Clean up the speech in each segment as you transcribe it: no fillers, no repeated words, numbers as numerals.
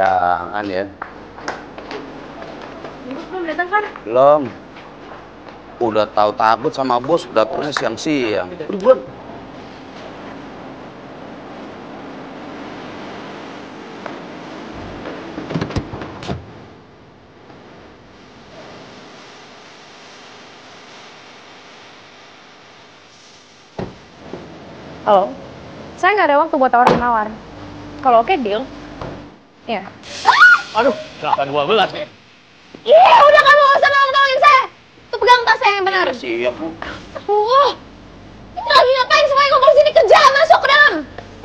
Jangan ya. Bos belum datang kan? Belum. Udah tahu takut sama bos, datangnya siang-siang. Udah. Halo, saya nggak ada waktu buat tawar-menawar. Kalau oke, deal. Ya. Aduh, 8.12 nih. Iya, udah kamu nggak usah nolongin saya. Tuh pegang tas saya yang benar. Siap, Bu. Wah, ini lagi ngapain semuanya ngomong sini, kerja masuk ke dalam.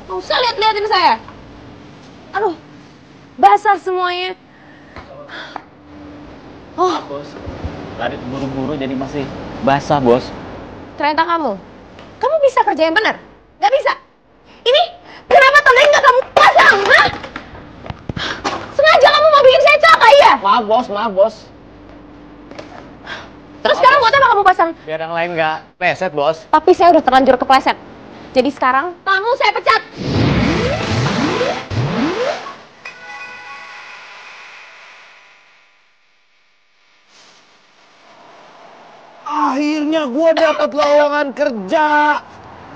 Nggak usah liatin saya. Aduh, basah semuanya. Oh, Bos, tadi buru-buru jadi masih basah, Bos. ternyata kamu bisa kerja yang benar. Nggak bisa. Ini kenapa tolong nggak kamu pasang, hah? Sengaja kamu mau bikin saya celaka, iya? Maaf, Bos. Terus sekarang buat apa kamu pasang? Biar yang lain nggak pleset, Bos. Tapi saya udah terlanjur kepleset. Jadi sekarang kamu saya pecat. Akhirnya gue dapat lowongan kerja.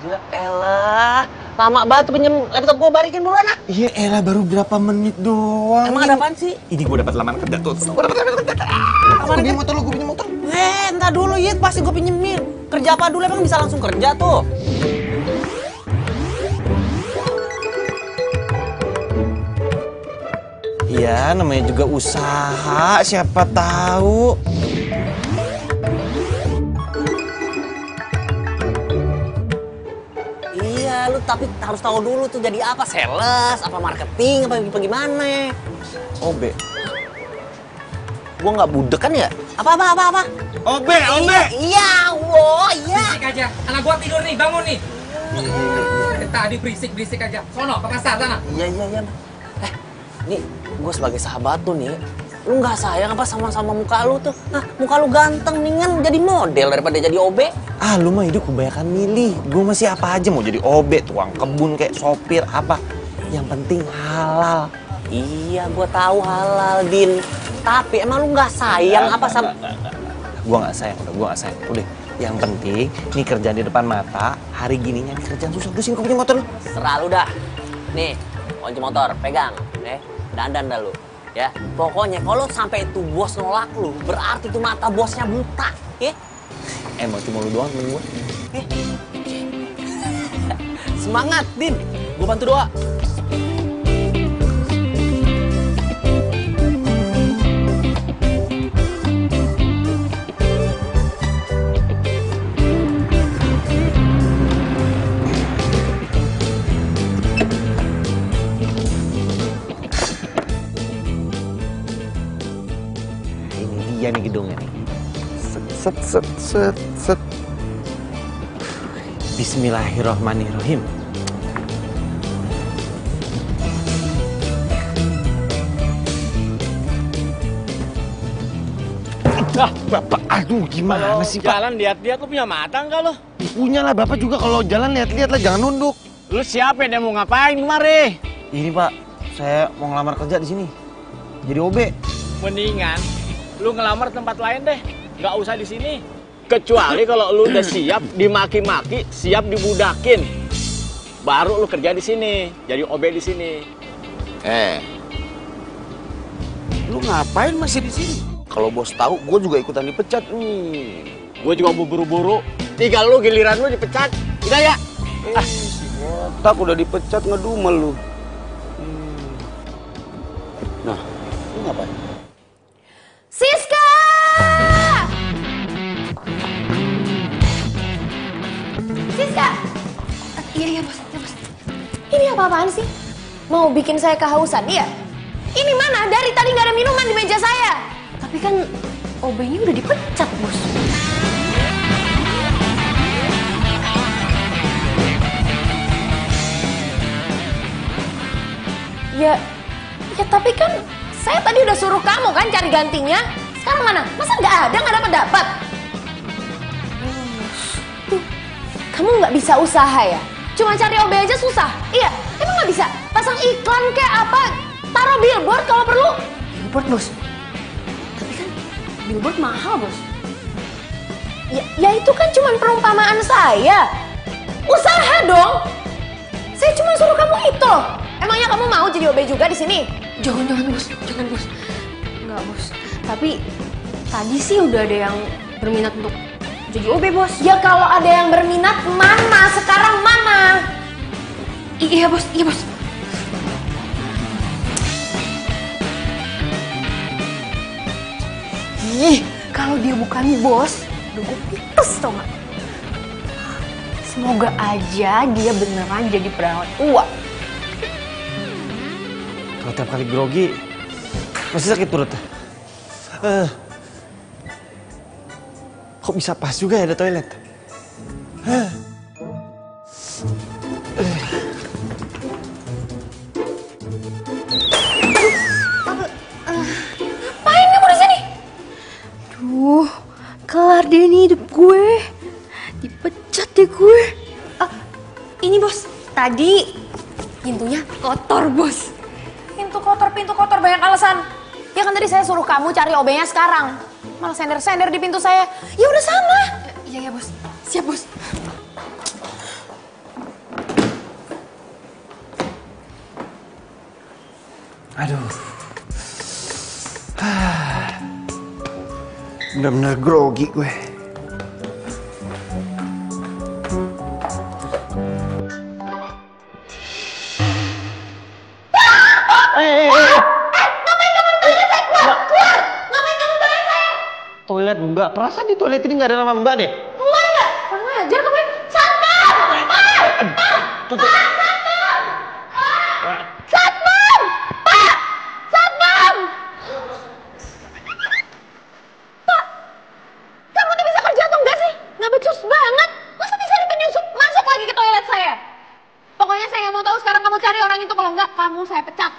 Ya elah, lama banget tuh pinjem laptop gue, balikin dulu anak. Iya elah, baru berapa menit doang. Emang ada apaan sih? Ini gue dapat lamaran kerja tuh. Gue pinjem motor lu, gue pinjem motor. Entar dulu ya, pasti gue pinjemin. Kerja apa dulu, emang bisa langsung kerja tuh? Iya, namanya juga usaha, siapa tahu. Iya, lu tapi harus tahu dulu tuh jadi apa, sales, apa marketing, apa gimana. Obe. Gua nggak budek kan ya? Apa? Obe. Iya, iya. Berisik aja, anak gua tidur nih, bangun nih. Tadi berisik aja. Sono, ke pasar sana. Iya. Nih, gue sebagai sahabat tuh nih, lu nggak sayang apa sama muka lu tuh? Nah, muka lu ganteng, mendingan jadi model daripada jadi OB. Ah, lu mah hidup kebanyakan milih. Gue masih apa aja mau jadi obe, tukang kebun kayak sopir apa. Yang penting halal. Iya, gue tahu halal, Din. Tapi emang lu nggak sayang apa sama... Gue nggak sayang. Udah, yang penting nih kerjaan di depan mata. Hari gininya nih kerjaan susah. Gue sini kau punya motor lu. Serah lu dah. Nih, kunci motor, pegang. Dandan dah lu. Ya, pokoknya kalau sampai itu bos nolak lu, berarti tuh mata bosnya buta. Ya? Emang cuma lu doang temen gue. Semangat, Din. Gue bantu doa. Iya nih gedungnya nih. Set. Bismillahirrahmanirrahim. Bapak, aduh gimana sih Pak? Jalan lihat-lihat, lu punya mata nggak lo? Punya lah, Bapak juga kalau jalan lihat-lihat lah, jangan nunduk. Lu siapa yang mau ngapain kemari? Ini Pak, saya mau ngelamar kerja di sini. Jadi OB. Mendingan lu ngelamar tempat lain deh, nggak usah di sini. Kecuali kalau lu udah siap dimaki-maki, siap dibudakin, baru lu kerja di sini, jadi OB di sini. Lu ngapain masih di sini? Kalau bos tahu, gue juga ikutan dipecat. Gue juga mau buru-buru. Tinggal lu giliran lu dipecat. Udah ya? Si botak udah dipecat ngedumel lu. Nah, lu ngapain? Siska! Siska! Iya, bos. Ini apa-apaan sih? Mau bikin saya kehausan, iya? Ini mana? Dari tadi nggak ada minuman di meja saya. Tapi kan OB-nya udah dipecat, bos. Ya tapi kan saya tadi udah suruh kamu kan cari gantinya. Sekarang mana? Masa nggak ada, nggak dapat? Tuh, kamu nggak bisa usaha ya? Cuma cari OB aja susah? Iya, emang nggak bisa? Pasang iklan kayak apa? taruh billboard kalau perlu. Billboard, Bos. Tapi kan billboard mahal, Bos. Ya itu kan cuma perumpamaan saya. Usaha dong. Saya cuma suruh kamu itu. Emangnya kamu mau jadi OB juga di sini? Jangan, Bos. Jangan, Bos. Enggak, Bos. Tapi tadi sih udah ada yang berminat untuk jadi OB, Bos. Ya kalau ada yang berminat, mana? Sekarang mana? Iya, Bos. Iya, Bos. Ih, kalau dia bukan bos, udah gue pites tau gak? Semoga aja dia beneran jadi perawat tua. Kalau tiap kali grogi, masih sakit perut. Kok bisa pas juga ya ada toilet? Ngapain kamu di sini? Duh, kelar deh nih hidup gue. Dipecat deh gue. Ini bos, tadi pintunya kotor bos. Pintu kotor banyak alasan. Ya kan tadi saya suruh kamu cari OB-nya sekarang. Malah sender-sender di pintu saya. Ya udah sana. Iya ya bos, siap bos. Aduh. Bener-bener grogi gue. Toilet Mbak, perasaan di toilet ini nggak ada nama Mbak deh. Keluar nggak? Kurang ajar kamu. Satpam! Tutup. Satpam! Pak! Satpam! Pak! Kamu tuh bisa kerja atau enggak sih? Nggak becus banget. Masa bisa penyusup masuk lagi ke toilet saya? Pokoknya saya nggak mau tahu sekarang kamu cari orang itu. Kalau enggak, kamu saya pecat.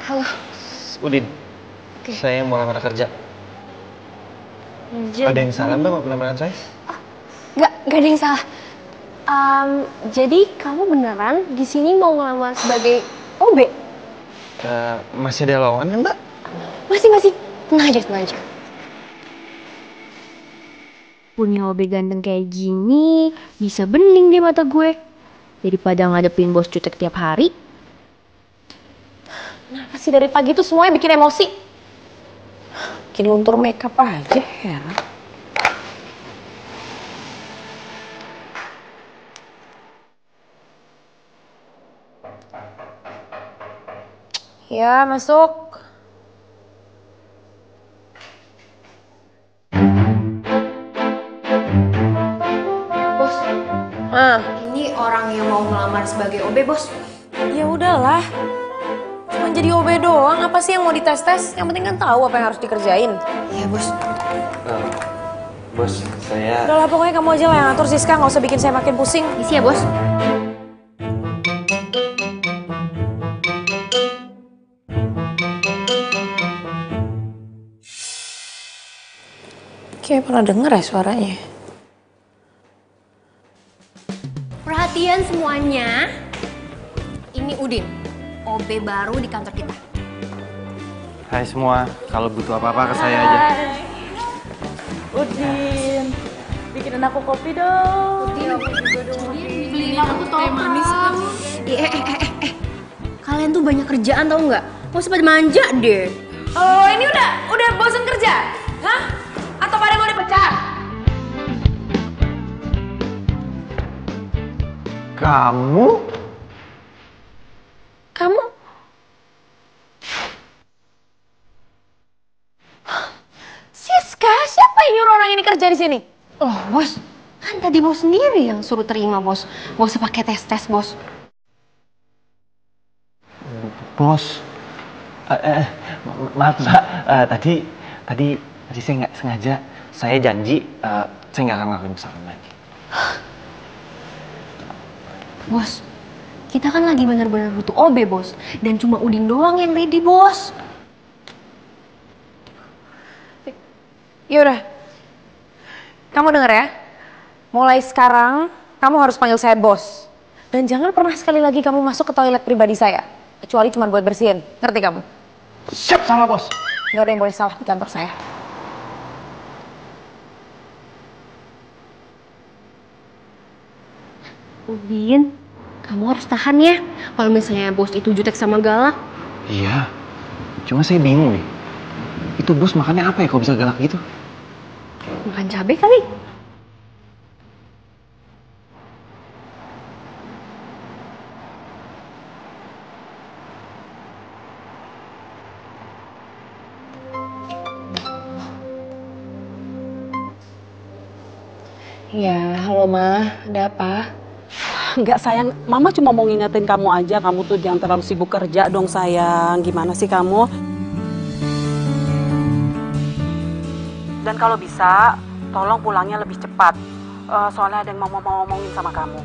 Halo. Udin, saya mau lamar kerja. Ada yang salah Mbak mau pelamaran saya? Nggak ada yang salah. Jadi kamu beneran di sini mau ngelamar sebagai OB? Masih ada lowongan kan Mbak? Masih. Tenang aja. Punya OB ganteng kayak gini, bisa bening di mata gue. Daripada ngadepin bos cutek tiap hari. Kenapa sih dari pagi tuh semuanya bikin emosi? Bikin luntur makeup aja, heran. Ya, masuk. Bos. Ini orang yang mau ngelamar sebagai OB, Bos. Ya udahlah. Cuma jadi OB doang, apa sih yang mau dites-tes? Yang penting kan tahu apa yang harus dikerjain. Iya, Bos. Bos, saya... Udahlah, pokoknya kamu aja lah yang ngatur, Siska. Nggak usah bikin saya makin pusing. Isi ya, Bos. Kayak pernah denger ya suaranya. Perhatian semuanya. Ini Udin, OB baru di kantor kita. Hai semua, kalau butuh apa-apa ke saya aja. Udin, bikinin aku kopi dong. Udin, aku juga dong. Udin, beliin aku teh manis kamu. Kalian tuh banyak kerjaan tau nggak? Mau sempat manja deh. Oh, ini udah bosan kerja? Hah? Atau pada mau dipecat? Kamu? Siska, siapa yang nyuruh orang ini kerja di sini? Oh, Bos. Kan tadi Bos sendiri yang suruh terima, Bos. Gak usah pakai tes-tes, Bos. Bos, maaf Mbak, tadi Tadi saya nggak sengaja. Saya janji saya nggak akan ngelakuin kesalahan lagi. Bos, kita kan lagi bener-bener butuh OB, Bos. Dan cuma Udin doang yang ready, Bos. Yaudah, kamu denger ya. Mulai sekarang, kamu harus panggil saya Bos. Dan jangan pernah sekali lagi kamu masuk ke toilet pribadi saya. Kecuali cuma buat bersihin. Ngerti kamu? Siap, sama bos. Gak ada yang boleh salah di kantor saya. Udin, kamu harus tahan ya. Kalau misalnya bos itu jutek sama galak. Iya, cuma saya bingung nih. Itu bos makannya apa ya kalau bisa galak gitu? Makan cabai kali. Ya, halo Ma, ada apa? Enggak sayang, Mama cuma mau ngingetin kamu aja, kamu tuh jangan terlalu sibuk kerja dong sayang. Gimana sih kamu? Dan kalau bisa, tolong pulangnya lebih cepat. Soalnya ada yang mau ngomongin sama kamu.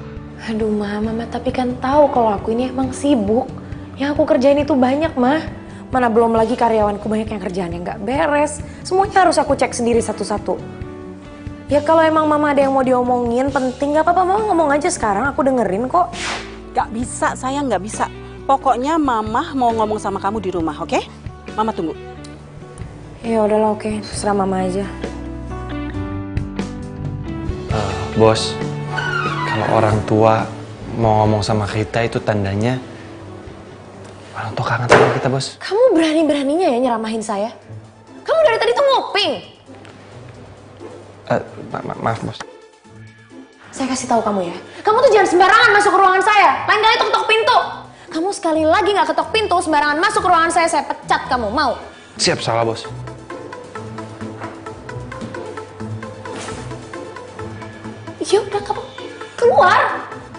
Aduh Ma, Mama tapi kan tahu kalau aku ini emang sibuk. Yang aku kerjain itu banyak Ma. Mana belum lagi karyawanku banyak yang kerjaannya nggak beres. Semuanya harus aku cek sendiri satu-satu. Ya kalau emang Mama ada yang mau diomongin penting gak apa-apa, Mama ngomong aja sekarang, aku dengerin kok. Gak bisa sayang, gak bisa. Pokoknya Mama mau ngomong sama kamu di rumah, oke? Mama tunggu. Ya udahlah, oke, terserah Mama aja. Bos, kalau orang tua mau ngomong sama kita itu tandanya orang tua kangen sama kita, Bos. Kamu berani-beraninya ya nyeramahin saya? Kamu dari tadi tuh nguping. Maaf, Bos. Saya kasih tahu kamu ya, kamu tuh jangan sembarangan masuk ke ruangan saya. Lain kali tuh ketok pintu. Kamu sekali lagi nggak ketok pintu, sembarangan masuk ke ruangan saya pecat kamu. Mau? Siap, salah, Bos. Ya udah, kamu keluar.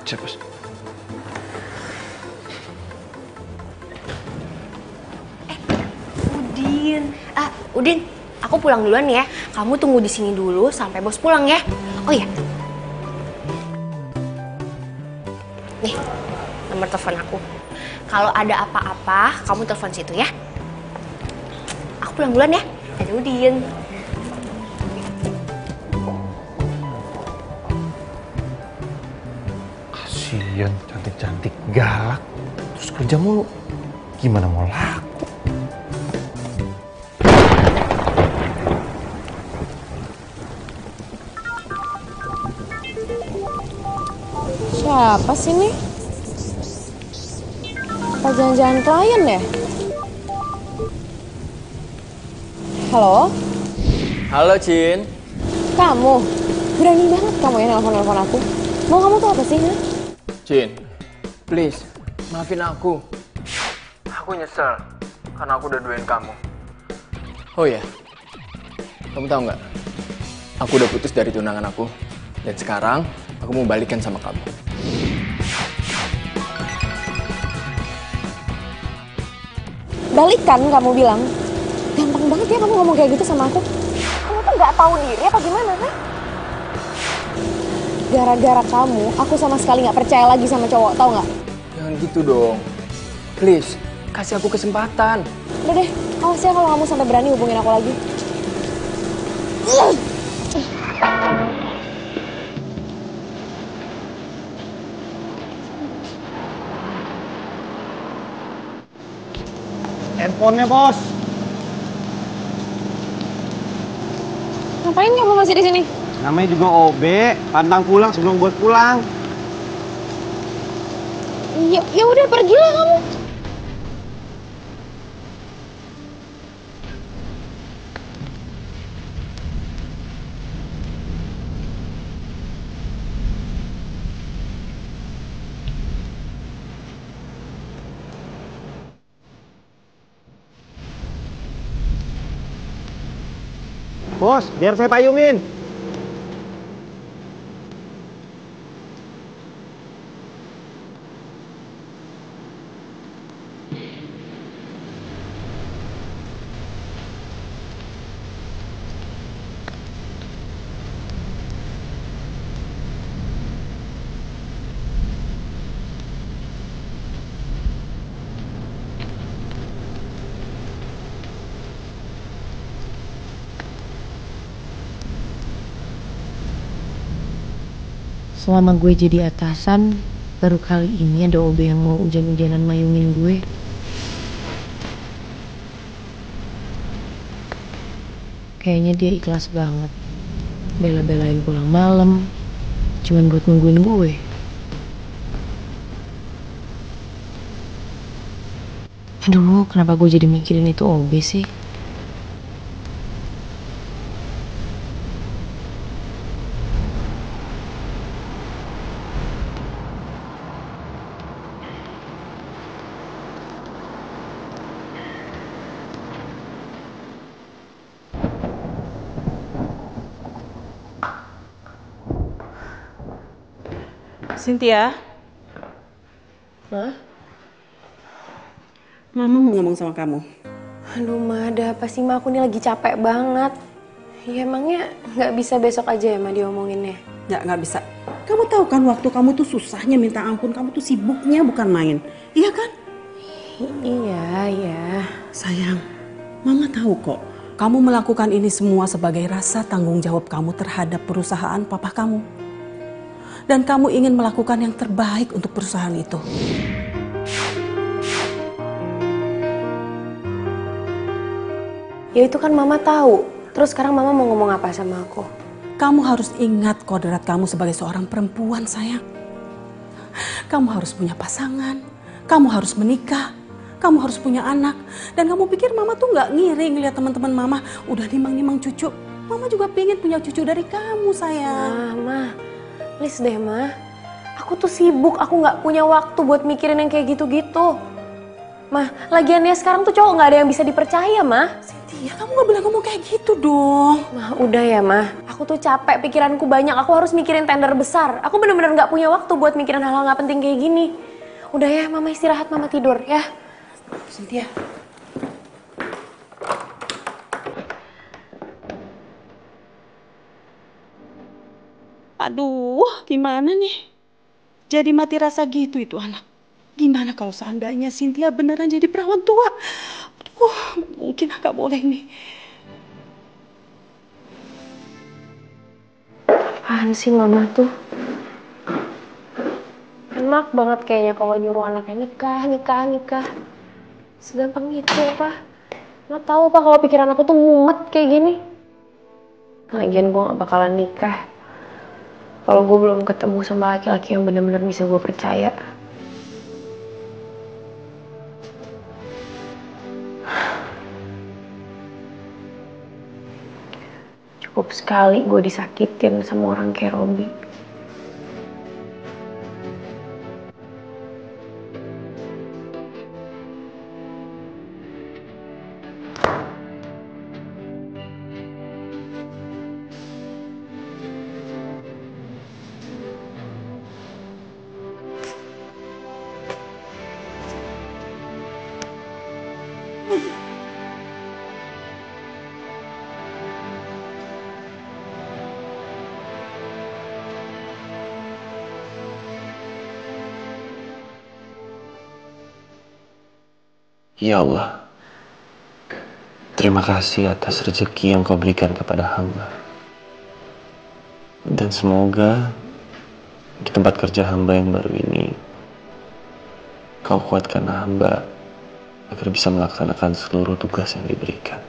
Siap, Bos. Udin, aku pulang duluan ya. Kamu tunggu di sini dulu sampai bos pulang ya. Oh iya. Nih, nomor telepon aku. Kalau ada apa-apa, kamu telepon situ ya. Aku pulang duluan ya. Dadah Udin. Kasian, cantik-cantik galak. Terus kerja mulu. Gimana mau laku? Siapa sih nih? Apa jangan-jangan klien ya? Halo? Halo, Cin. Kamu? Berani banget kamu ya nelfon-nelfon aku. Mau kamu tuh apa sih, ha? Cin, please, maafin aku. Aku nyesel karena aku udah duain kamu. Oh ya, kamu tahu nggak? Aku udah putus dari tunangan aku. Dan sekarang, aku mau balikan sama kamu. Balikan kamu bilang. Gampang banget ya kamu ngomong kayak gitu sama aku. Kamu tuh nggak tahu diri apa gimana, ha? Gara-gara kamu, aku sama sekali nggak percaya lagi sama cowok, tau nggak? Jangan gitu dong. Please, kasih aku kesempatan. Udah deh, awas ya kalau kamu sampai berani hubungin aku lagi. Handphonenya, Bos. Ngapain kamu masih di sini? Namanya juga OB, pantang pulang sebelum bos pulang. Ya udah pergilah kamu. Bos, biar saya payungin. Selama gue jadi atasan, baru kali ini ada OB yang mau hujan-hujanan mayungin gue. Kayaknya dia ikhlas banget. Bela-belain pulang malam, cuman buat nungguin gue. Aduh, kenapa gue jadi mikirin itu OB sih? Cynthia. Hah? Mama mau ngomong sama kamu. Aduh, Ma, ada apa sih, Ma? Aku nih lagi capek banget. Ya, emangnya nggak bisa besok aja ya, Ma, diomonginnya? Nggak bisa. Kamu tahu kan waktu kamu tuh susahnya minta ampun, kamu tuh sibuknya bukan main. Iya kan? Iya. Sayang, Mama tahu kok. Kamu melakukan ini semua sebagai rasa tanggung jawab kamu terhadap perusahaan papa kamu. Dan kamu ingin melakukan yang terbaik untuk perusahaan itu. Ya itu kan Mama tahu. Terus sekarang Mama mau ngomong apa sama aku? Kamu harus ingat kodrat kamu sebagai seorang perempuan, sayang. Kamu harus punya pasangan, kamu harus menikah, kamu harus punya anak. Dan kamu pikir Mama tuh nggak ngiri ngeliat teman-teman Mama udah nimang-nimang cucu. Mama juga pengen punya cucu dari kamu, sayang. Ma, please deh, Ma. Aku tuh sibuk, aku nggak punya waktu buat mikirin yang kayak gitu-gitu. Ma, lagiannya sekarang tuh cowok nggak ada yang bisa dipercaya, Ma. Cynthia, kamu nggak boleh ngomong kayak gitu dong. Ma, udah ya, Ma. Aku tuh capek, pikiranku banyak. Aku harus mikirin tender besar. Aku bener-bener nggak punya waktu buat mikirin hal-hal nggak penting kayak gini. Udah ya, Mama istirahat, Mama tidur ya. Cynthia. Aduh, gimana nih? Jadi mati rasa gitu itu anak. Gimana kalau seandainya Cynthia beneran jadi perawan tua? Mungkin agak boleh nih. Apaan sih Mama tuh? Enak banget kayaknya kalau nyuruh anaknya nikah. Segampang itu apa? Nggak tahu apa kalau pikiran aku tuh mumet kayak gini. Lagian gue gak bakalan nikah kalau gue belum ketemu sama laki-laki yang benar-benar bisa gue percaya. Cukup sekali gue disakitin sama orang kayak Robi. Ya Allah, terima kasih atas rezeki yang kau berikan kepada hamba. Dan semoga di tempat kerja hamba yang baru ini, kau kuatkan hamba agar bisa melaksanakan seluruh tugas yang diberikan.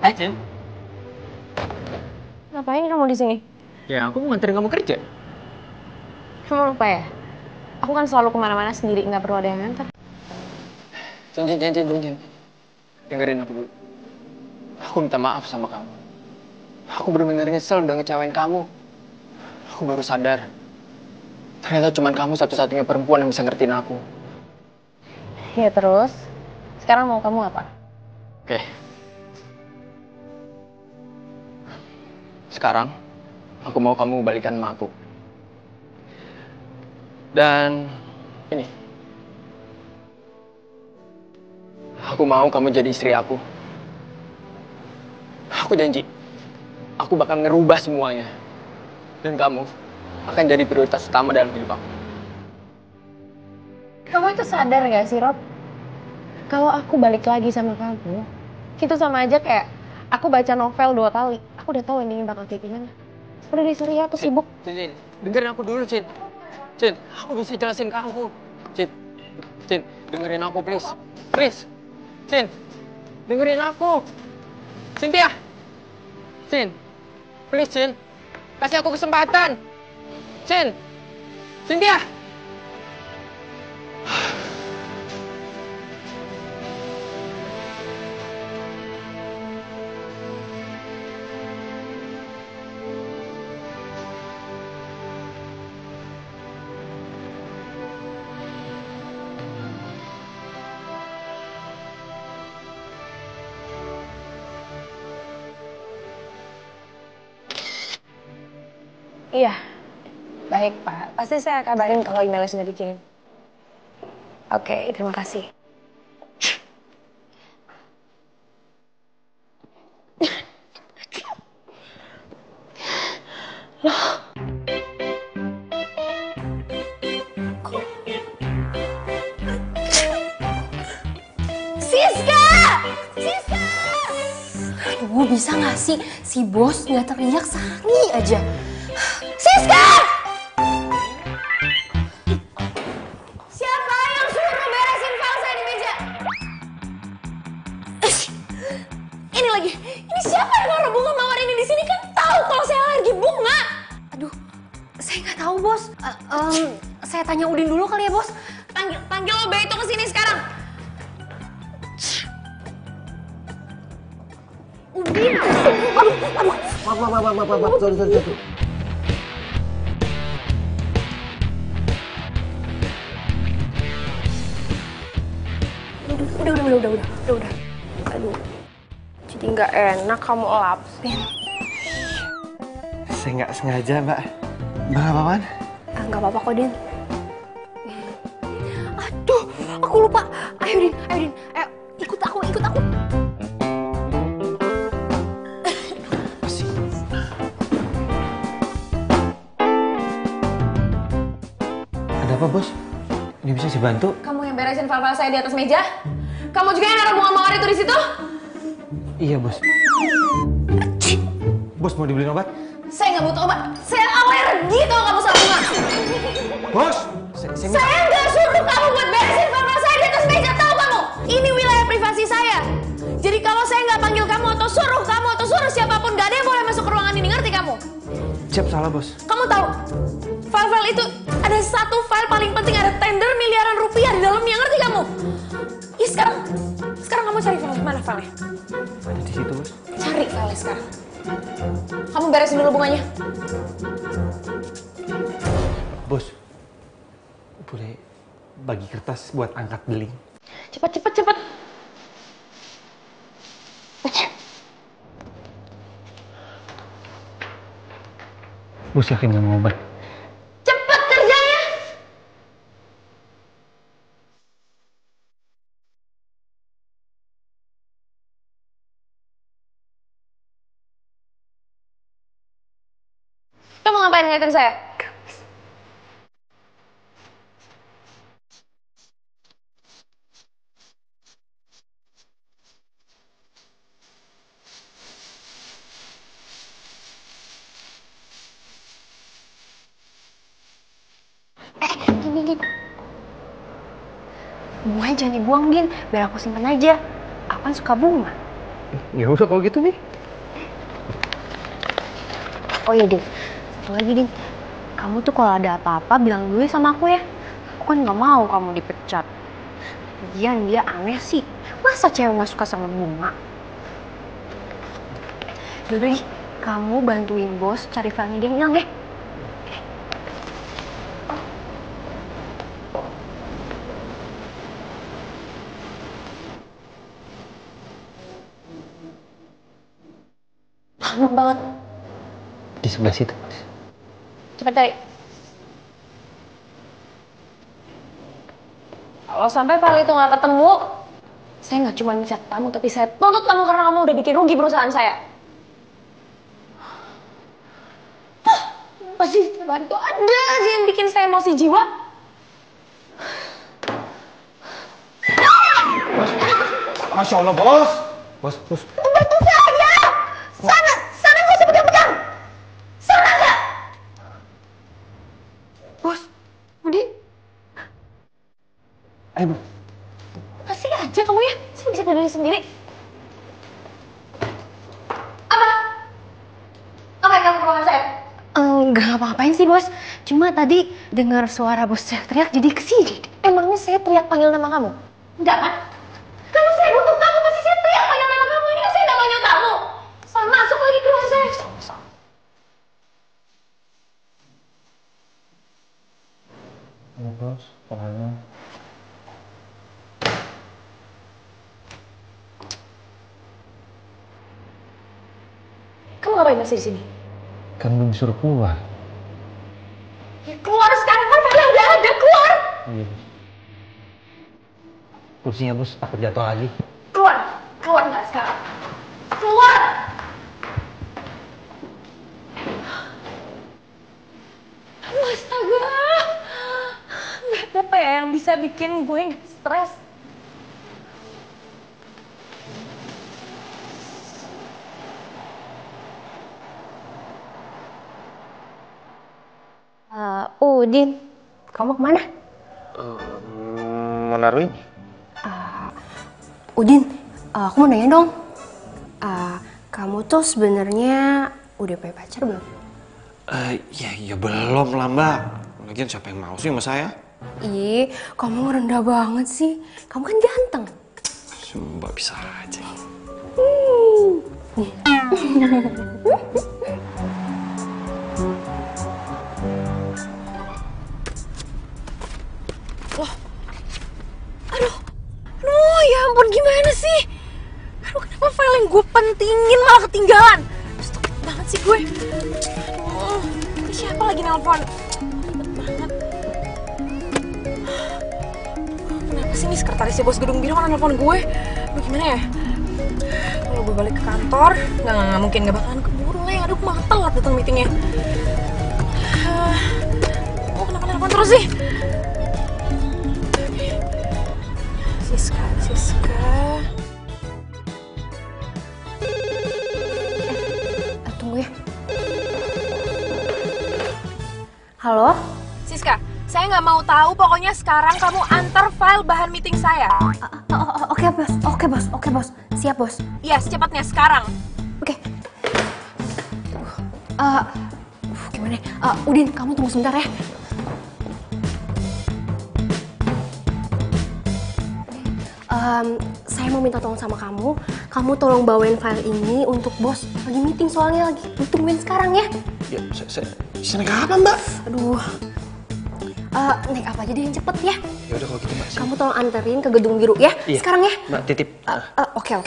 Hai, Cin. Ngapain kamu di sini? Ya, aku mau nganterin kamu kerja. Kamu lupa ya? Aku kan selalu kemana-mana sendiri, nggak perlu ada yang nganter. Cin. Dengerin aku dulu. Aku minta maaf sama kamu. Aku benar-benar nyesel udah ngecewain kamu. Aku baru sadar. Ternyata cuma kamu satu-satunya perempuan yang bisa ngertiin aku. Ya terus? Sekarang mau kamu apa? Oke. Sekarang, aku mau kamu balikan sama aku. Dan ini. Aku mau kamu jadi istri aku. Aku janji. Aku bakal ngerubah semuanya. Dan kamu akan jadi prioritas utama dalam hidup aku. Kamu itu sadar gak sih, Rob? Kalau aku balik lagi sama kamu, itu sama aja kayak aku baca novel 2 kali. Aku udah tahu ini bakal kayak gimana. Udah deh, sorry ya, aku sibuk. Cin, dengerin aku dulu, Cin. Cin, aku bisa jelasin ke kamu. Cin, dengerin aku, please. Please. Cin, dengerin aku. Cynthia. Cin, please, Cin. Kasih aku kesempatan. Cin, Cynthia. Iya, baik Pak. Pasti saya kabarin kalau emailnya sudah dikirim. Oke, terima kasih. Siska! Siska! Aduh, bisa nggak sih si bos nggak teriak sekali aja? Siska! Siapa yang suruh beresin file saya di meja? Ini lagi, ini siapa yang naruh bunga mawar ini di sini? Kan tahu kalau saya alergi bunga. Aduh, saya nggak tahu bos. Saya tanya Udin dulu kali ya bos. Panggil Obe itu ke sini sekarang. Udin, aduh. Maaf, sorry. Udah. Aduh, jadi nggak enak kamu lapin. Saya nggak sengaja, Mbak. Mbak apa-apaan? Nggak apa-apa kok, Din. Aduh, aku lupa. Ayo Din. Ayo, ikut aku. Ada apa, Bos? Ini bisa dibantu? Kamu yang beresin file-file saya di atas meja? Kamu juga yang naruh bunga mawar itu di situ? Iya, Bos. Bos, mau dibeliin obat? Saya nggak butuh obat. Saya alergi kalau kamu sama bunga. Bos! Saya nggak suruh kamu buat beresin file-file saya di atas meja, tahu kamu? Ini wilayah privasi saya. Jadi kalau saya nggak panggil kamu atau suruh siapapun, nggak ada yang boleh masuk ke ruangan ini, ngerti kamu? Siap, salah, Bos. Kamu tahu, file-file itu ada satu file paling penting, ada tender miliaran rupiah di dalamnya, ngerti kamu? Ya sekarang kamu cari file, mana filenya? Ada di situ, Bos. Cari filenya sekarang. Kamu beresin dulu bunganya. Bos, boleh bagi kertas buat angkat beling? Cepet. Bos yakin nggak mau obat? Cepet kerjanya! Kamu ngapain ngeliatin saya? Gini. Bunganya jangan dibuang, Din. Biar aku simpen aja. Aku kan suka bunga. Ya udah kalau gitu nih. Oh iya, Din. Satu lagi, Din. Kamu tuh kalau ada apa-apa bilang dulu sama aku ya. Aku kan nggak mau kamu dipecat. Lagian dia aneh sih. Masa cewek nggak suka sama bunga? Yaudah, kamu bantuin bos cari filenya dia yang hilang ya. Lama banget. Di sebelah situ. Cepet cari. Kalau sampai file itu nggak ketemu, saya nggak cuma mecat kamu, tapi saya tuntut kamu karena kamu udah bikin rugi perusahaan saya. Apa sih? Bantu ada aja yang bikin saya emosi jiwa. Masya Allah, bos. Bos. Bantu saya! Sana nggak usah pegang-pegang! Sana nggak? Bos, Udin. Ayo, bos. Kasih aja kamu ya, saya bisa berdiri sendiri. Apa yang kamu ke ruangan saya? Enggak apa-apain sih bos, cuma tadi dengar suara bos teriak jadi kesini. Emangnya saya teriak panggil nama kamu? Enggak kan? Kalau saya butuh kamu pasti saya teriak panggil nama kamu. Ini kan saya namanya kamu. Soal masuk lagi ke ruangan saya. Ayo, bos. Pelan. Kamu ngapain masih di sini? Kan belum disuruh keluar. Ya keluar sekarang kan filenya udah ada, keluar! Iya, bos. Kursinya, bos, takut jatuh lagi. Keluar nggak sekarang? Keluar! Astaga! Nggak ada apa ya yang bisa bikin gue stres. Udin, kamu kemana? Mau naruhin? Udin, aku mau nanya dong. Kamu tuh sebenarnya udah punya pacar belum? Ya belum lah mbak. Lagian siapa yang mau sih sama saya? Ih, kamu rendah banget sih. Kamu kan ganteng. Mbak bisa aja. Aduh, ya ampun gimana sih? Aduh, kenapa file yang gue pentingin malah ketinggalan? Stupid banget sih gue. Aduh, ini siapa lagi nelpon? Ribet banget. Kenapa sih nih sekretarisnya bos gedung biru kan nelpon gue? Aduh, gimana ya? Kalau gue balik ke kantor, nggak mungkin, nggak bakalan keburu lah. Aduh, aku malah telat datang meetingnya. Kenapa nelpon terus sih? Siska. Tunggu ya. Halo? Siska, saya nggak mau tahu. Pokoknya sekarang kamu antar file bahan meeting saya. Oke bos. Siap bos. Iya, secepatnya sekarang. Oke. Gimana? Udin, kamu tunggu sebentar ya. Saya mau minta tolong sama kamu. Kamu tolong bawain file ini untuk bos. Lagi meeting soalnya, lagi ditungguin sekarang ya. Ya, saya naik apa mbak? Aduh. Naik apa aja deh yang cepet ya. Ya udah kalau gitu mbak. Kamu tolong anterin ke gedung biru ya. Iya. Sekarang ya. Mbak titip. Oke.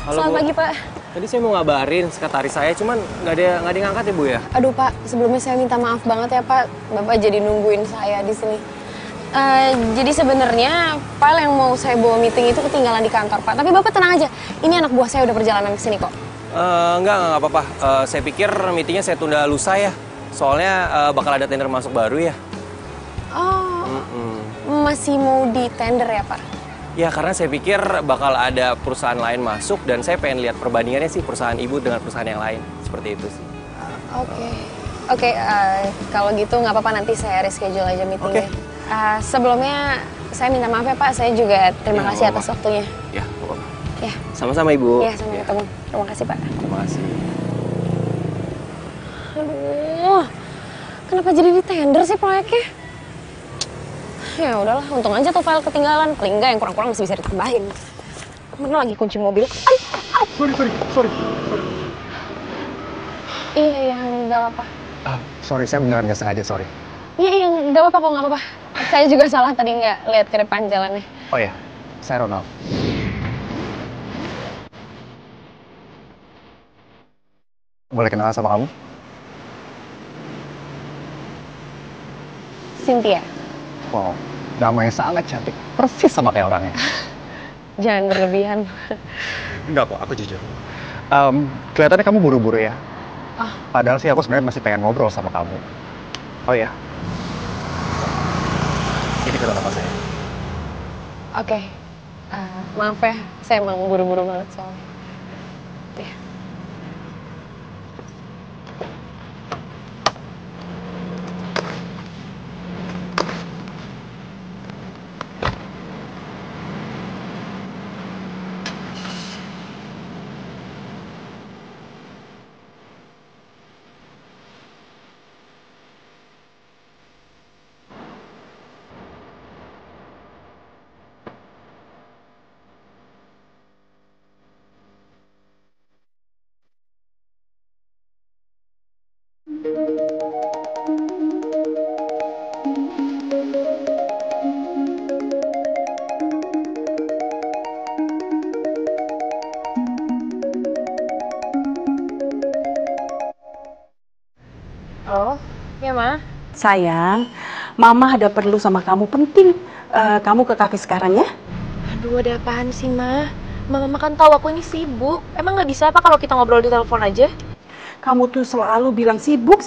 Halo, Selamat Bu. pagi Pak. Tadi saya mau ngabarin sekretaris saya, cuman nggak ada yang ngangkat ya Bu ya? Aduh Pak, sebelumnya saya minta maaf banget ya Pak. Bapak jadi nungguin saya di sini. Jadi sebenarnya file yang mau saya bawa meeting itu ketinggalan di kantor Pak. Tapi Bapak tenang aja, ini anak buah saya udah perjalanan ke sini kok. Enggak apa-apa. Saya pikir meetingnya saya tunda lusa ya. Soalnya bakal ada tender masuk baru ya. Oh, masih mau di tender ya Pak? Ya karena saya pikir bakal ada perusahaan lain masuk dan saya pengen lihat perbandingannya sih perusahaan ibu dengan perusahaan yang lain. Seperti itu sih. Oke, kalau gitu nggak apa-apa, nanti saya reschedule aja meetingnya. Sebelumnya saya minta maaf ya Pak, saya juga terima kasih atas waktunya. Ya, apa-apa. Ya. Sama-sama Ibu. Ya, sampai ketemu. Terima kasih Pak. Terima kasih. Aduh, kenapa jadi di tender sih proyeknya? Ya udahlah, untung aja tuh file ketinggalan. Paling enggak yang kurang-kurang masih bisa ditambahin. Mana lagi kunci mobil? Sorry. Iya, nggak apa-apa. Sorry, saya beneran nggak sengaja, sorry. Iya, nggak apa-apa kok, nggak apa-apa. Saya juga salah tadi nggak lihat ke depan jalannya. Oh ya, saya Ronald. Boleh kenalan sama kamu? Cynthia. Wow, nama yang sangat cantik. Persis sama kayak orangnya. Jangan berlebihan. Enggak kok, aku jujur. Kelihatannya kamu buru-buru ya. Padahal sih aku sebenarnya masih pengen ngobrol sama kamu. Oh ya. Ini kata nama saya. Oke. Maaf ya, saya emang buru-buru banget soalnya. Ya. Oh, ya Ma. Sayang, Mama ada perlu sama kamu penting. Kamu ke kafe sekarang ya? Aduh, ada apaan sih, Ma? Mama kan tahu aku ini sibuk. Emang nggak bisa apa kalau kita ngobrol di telepon aja? Kamu tuh selalu bilang sibuk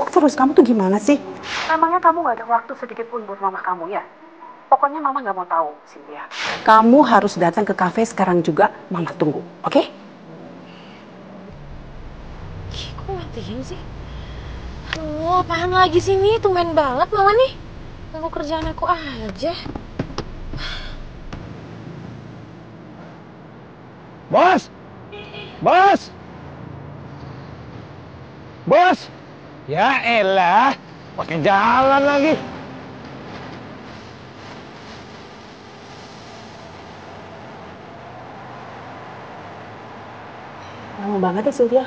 terus. Kamu tuh gimana sih? Emangnya kamu nggak ada waktu sedikit pun buat mama kamu ya? Pokoknya Mama nggak mau tahu, Cynthia. Kamu harus datang ke kafe sekarang juga. Mama tunggu, oke? Kok matiin sih? Aduh, apaan lagi sih ini? Tumben banget Mama nih. Ganggu kerjaan aku aja. Bos! Bos! Bos! Ya elah, pakai jalan lagi. Lama banget ya, Cynthia.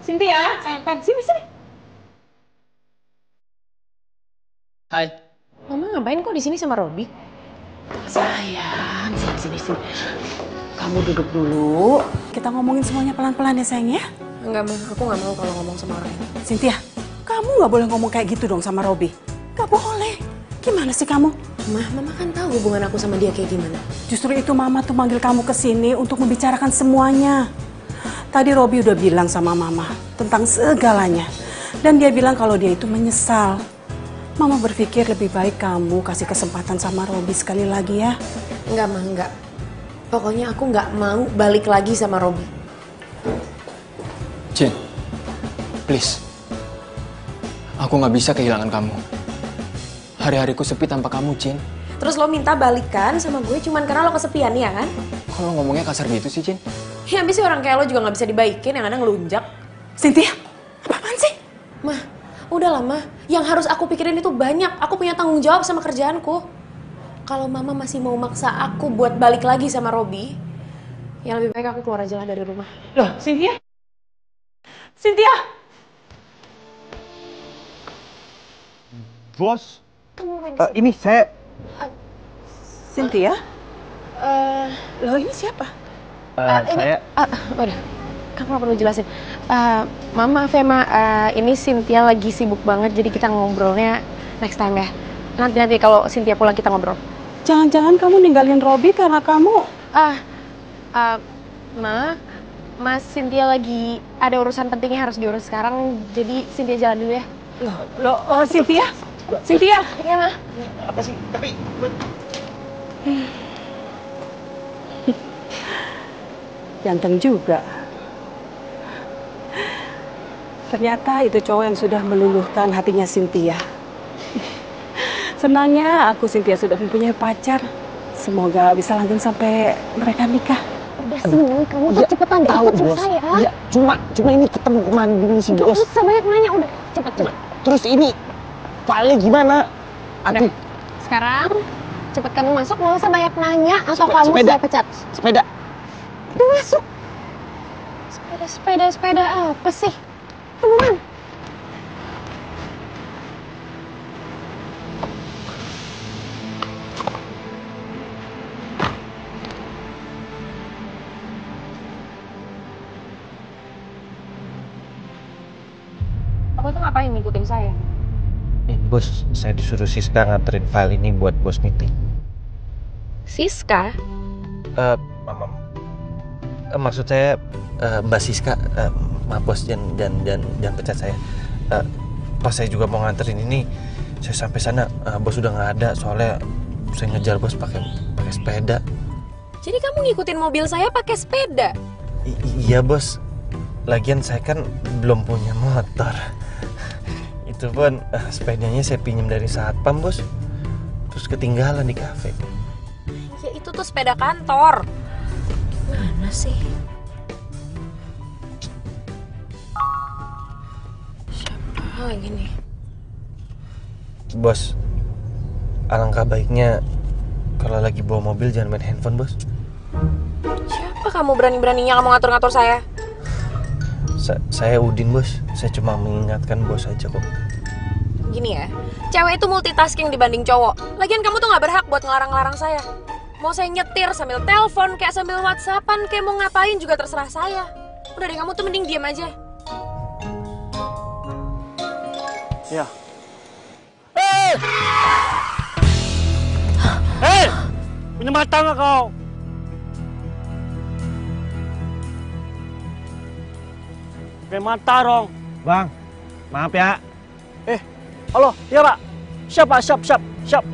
Cynthia, sayang, sini. Hai. Mama ngapain kok di sini sama Robi? Sayang, sini. Kamu duduk dulu. Kita ngomongin semuanya pelan-pelan ya, sayang ya. Enggak, Ma. Aku nggak mau kalau ngomong sama orang ini. Cynthia, kamu nggak boleh ngomong kayak gitu dong sama Robi. Nggak boleh. Gimana sih kamu? Mama kan tahu hubungan aku sama dia kayak gimana. Justru itu Mama tuh manggil kamu ke sini untuk membicarakan semuanya. Tadi Robi udah bilang sama Mama tentang segalanya. Dan dia bilang kalau dia itu menyesal. Mama berpikir lebih baik kamu kasih kesempatan sama Robi sekali lagi ya. Enggak, Ma, enggak. Pokoknya aku nggak mau balik lagi sama Robi. Jin, please. Aku nggak bisa kehilangan kamu. Hari-hariku sepi tanpa kamu, Jin. Terus lo minta balikan sama gue cuman karena lo kesepian, ya kan? Kalau ngomongnya kasar gitu sih, Jin? Ya habis orang kayak lo juga nggak bisa dibaikin, yang ada ngelunjak. Cynthia, apaan sih? Mah, udahlah Mah. Yang harus aku pikirin itu banyak. Aku punya tanggung jawab sama kerjaanku. Kalau Mama masih mau maksa aku buat balik lagi sama Robi, ya lebih baik aku keluar aja lah dari rumah. Loh, Cynthia? Cynthia! Bos, ini saya... Cynthia? Loh, ini siapa? Saya... Udah, kamu gak perlu jelasin. Mama, maaf ya, Ma. Ini Cynthia lagi sibuk banget, jadi kita ngobrolnya next time ya. Nanti kalau Cynthia pulang kita ngobrol. Jangan-jangan kamu ninggalin Robi karena kamu... Mas Cynthia lagi ada urusan penting yang harus diurus sekarang, jadi Cynthia jalan dulu ya. Loh, Cynthia? Cynthia? Iya, Ma. Apa sih? Tapi... Ganteng juga. Ternyata itu cowok yang sudah meluluhkan hatinya Cynthia. Senangnya aku Cynthia sudah mempunyai pacar. Semoga bisa lanjut sampai mereka nikah. Udah sini, kamu tuh cepetan deh ikut sama saya. Ya, cuma ini ketemu kemana dulu sih, Bos. Gak usah banyak nanya, udah cepet. Terus ini filenya gimana? Aduh. Sekarang cepet kamu masuk, gak usah banyak nanya atau kamu saya pecat. Sepeda. Udah masuk. Sepeda apa sih? Teman. Kamu tuh ngapain ngikutin saya? Bos, saya disuruh Siska nganterin file ini buat bos meeting. Siska? Maksud saya Mbak Siska, maaf bos, jangan pecat saya. Pas saya juga mau nganterin ini, saya sampai sana bos udah nggak ada, soalnya saya ngejar bos pakai sepeda. Jadi kamu ngikutin mobil saya pakai sepeda? Iya bos, lagian saya kan belum punya motor. Itu pun sepedanya saya pinjam dari satpam bos, terus ketinggalan di kafe. Ya itu tuh sepeda kantor. Gimana sih? Siapa lagi nih? Bos, alangkah baiknya kalau lagi bawa mobil jangan main handphone bos. Siapa kamu berani-beraninya kamu ngatur-ngatur saya? Saya Udin bos, saya cuma mengingatkan bos aja kok. Gini ya, cewek itu multitasking dibanding cowok. Lagian kamu tuh gak berhak buat ngelarang-larang saya. Mau saya nyetir sambil telepon, kayak sambil whatsappan, kayak mau ngapain juga terserah saya. Udah deh, kamu tuh mending diam aja. Ya. Hei! Punya mata nggak kau? Pakai mata dong. Bang, maaf ya. Halo, iya pak. Siap,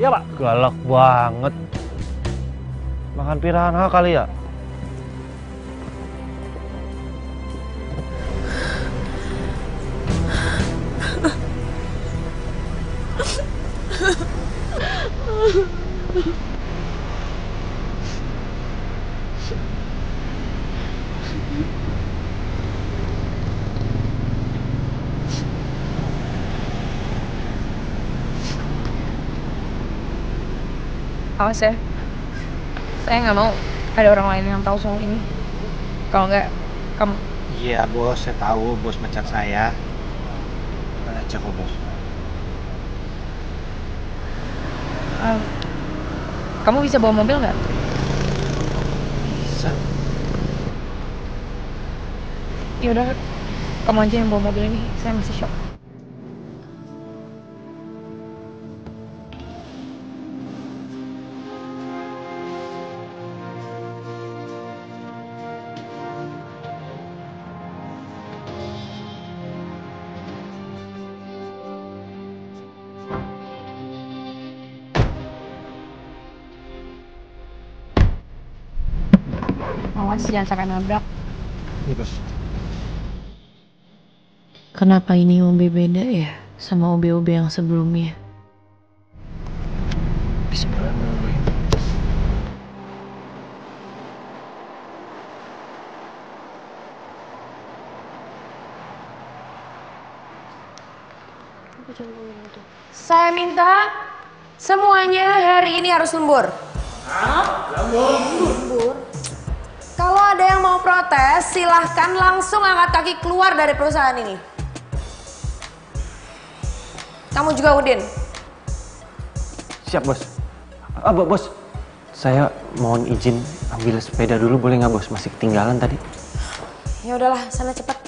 ya pak. Galak banget. Makan piranha kali ya? Awas ya. Saya nggak mau ada orang lain yang tahu soal ini. Kalau nggak, kamu. Iya bos, saya tahu bos mecat saya. Aja kok bos. Kamu bisa bawa mobil nggak? Bisa. Yaudah, kamu aja yang bawa mobil ini. Saya masih shock. Awas jangan sampai nabrak. Iya bos. Kenapa ini OB beda ya sama OB-OB yang sebelumnya? Bisa dulu. Saya minta semuanya hari ini harus lembur. Lembur? Kalau ada yang mau protes, silahkan langsung angkat kaki keluar dari perusahaan ini. Kamu juga Udin. Siap bos. Bos, saya mohon izin ambil sepeda dulu boleh nggak bos? Masih ketinggalan tadi. Ya udahlah, sana cepet.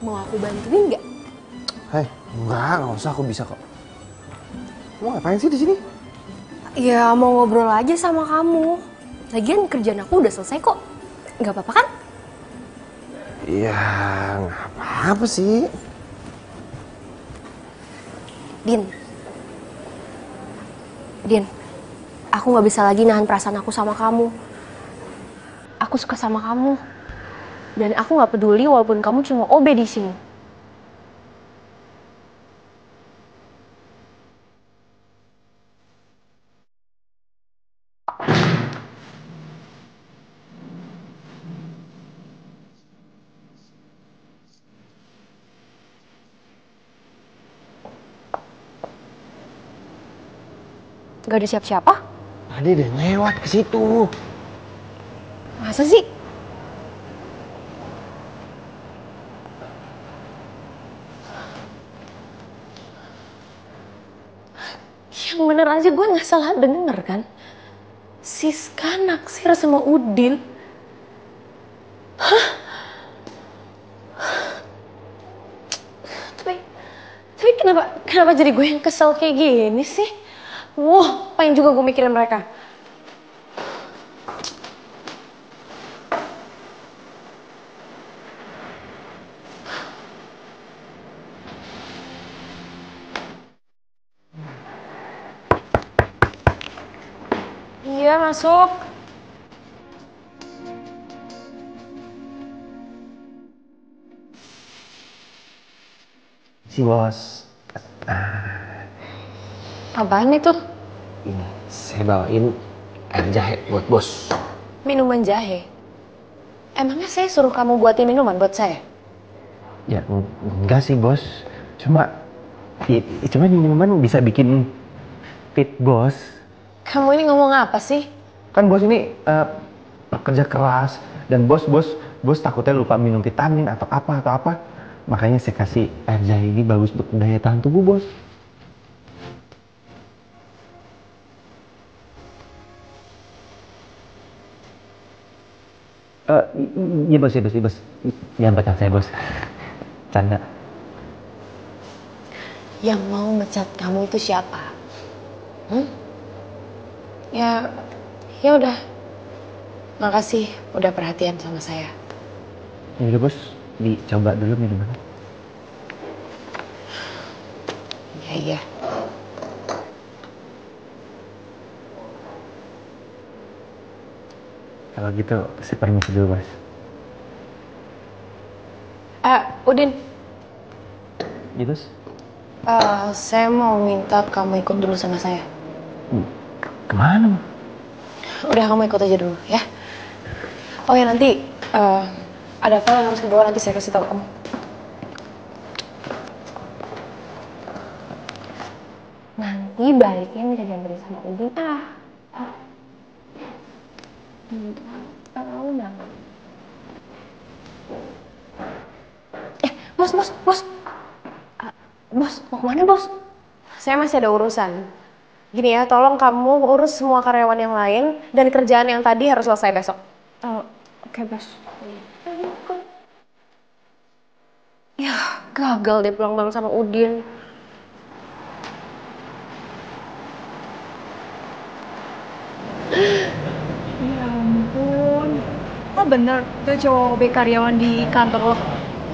Mau aku bantuin nggak? Hei, nggak usah, aku bisa kok. Mau ngapain sih di sini? Ya mau ngobrol aja sama kamu. Lagian kerjaan aku udah selesai kok. Nggak apa-apa kan? Iya, nggak apa-apa sih. Din, aku nggak bisa lagi nahan perasaan aku sama kamu. Aku suka sama kamu. Dan aku nggak peduli walaupun kamu cuma OB di sini. Gak ada siapa-siapa? Tadi deh lewat ke situ. Masa sih? Yang bener aja gue nggak salah denger kan? Siska naksir sama Udin. Hah? Tapi kenapa jadi gue yang kesel kayak gini sih? Wah, pengen juga gue mikirin mereka. Iya, masuk. Si bos. Apaan itu? Ini saya bawain air jahe buat bos. Minuman jahe? Emangnya saya suruh kamu buatin minuman buat saya? Ya enggak sih bos. Cuma minuman bisa bikin fit bos. Kamu ini ngomong apa sih? Kan bos ini kerja keras dan bos takutnya lupa minum vitamin atau apa. Makanya saya kasih air jahe ini bagus untuk daya tahan tubuh bos. Iya bos. Jangan pecat saya bos. Canda. Yang mau mecat kamu itu siapa? Ya udah. Makasih udah perhatian sama saya. Ya udah bos, dicoba dulu minumannya. Iya. Kalau gitu, saya permisi dulu bos. Udin. Iya bos. Saya mau minta kamu ikut dulu sama saya. Kemana? Udah, kamu ikut aja dulu ya. Oh ya, nanti ada file yang harus dibawa, nanti saya kasih tahu kamu. Nanti baliknya bisa diambil sama Udin. Tahu banget. Bos. Bos, mau kemana bos? Saya masih ada urusan. Gini ya, tolong kamu urus semua karyawan yang lain dan kerjaan yang tadi harus selesai besok. Oke, bos. Ya, gagal deh pulang bareng sama Udin. Ya ampun. Lo bener tuh cowok karyawan di kantor lo?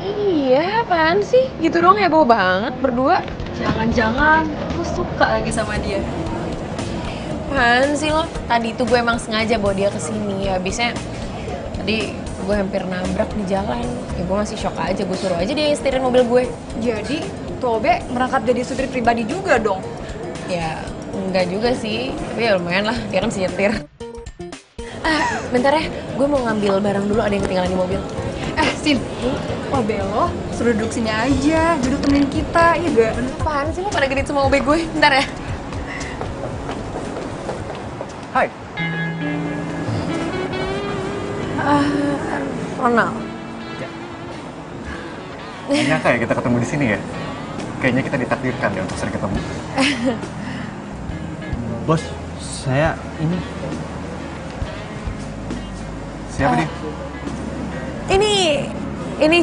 Iya, apaan sih? Gitu dong heboh banget berdua. Jangan-jangan lo suka lagi sama dia? Apaan sih lo? Tadi itu gue emang sengaja bawa dia kesini. Habisnya tadi gue hampir nabrak di jalan. Ya gue masih shock aja, gue suruh aja dia nyetirin mobil gue. Jadi Tobe merangkap jadi supir pribadi juga dong? Ya enggak juga sih, tapi ya lumayan lah, dia kan bisa nyetir. Bentar ya, gue mau ngambil barang dulu, ada yang ketinggalan di mobil. Sin, OB lo suruh duduk sini aja, duduk temenin kita, iya gak? Apaan sih lo pada genit sama OB gue? Bentar ya. Hai. Ronald. Nggak nyangka ya kita ketemu di sini ya. Kayaknya kita ditakdirkan ya untuk sering ketemu. Bos, saya ini. Siapa dia? Ini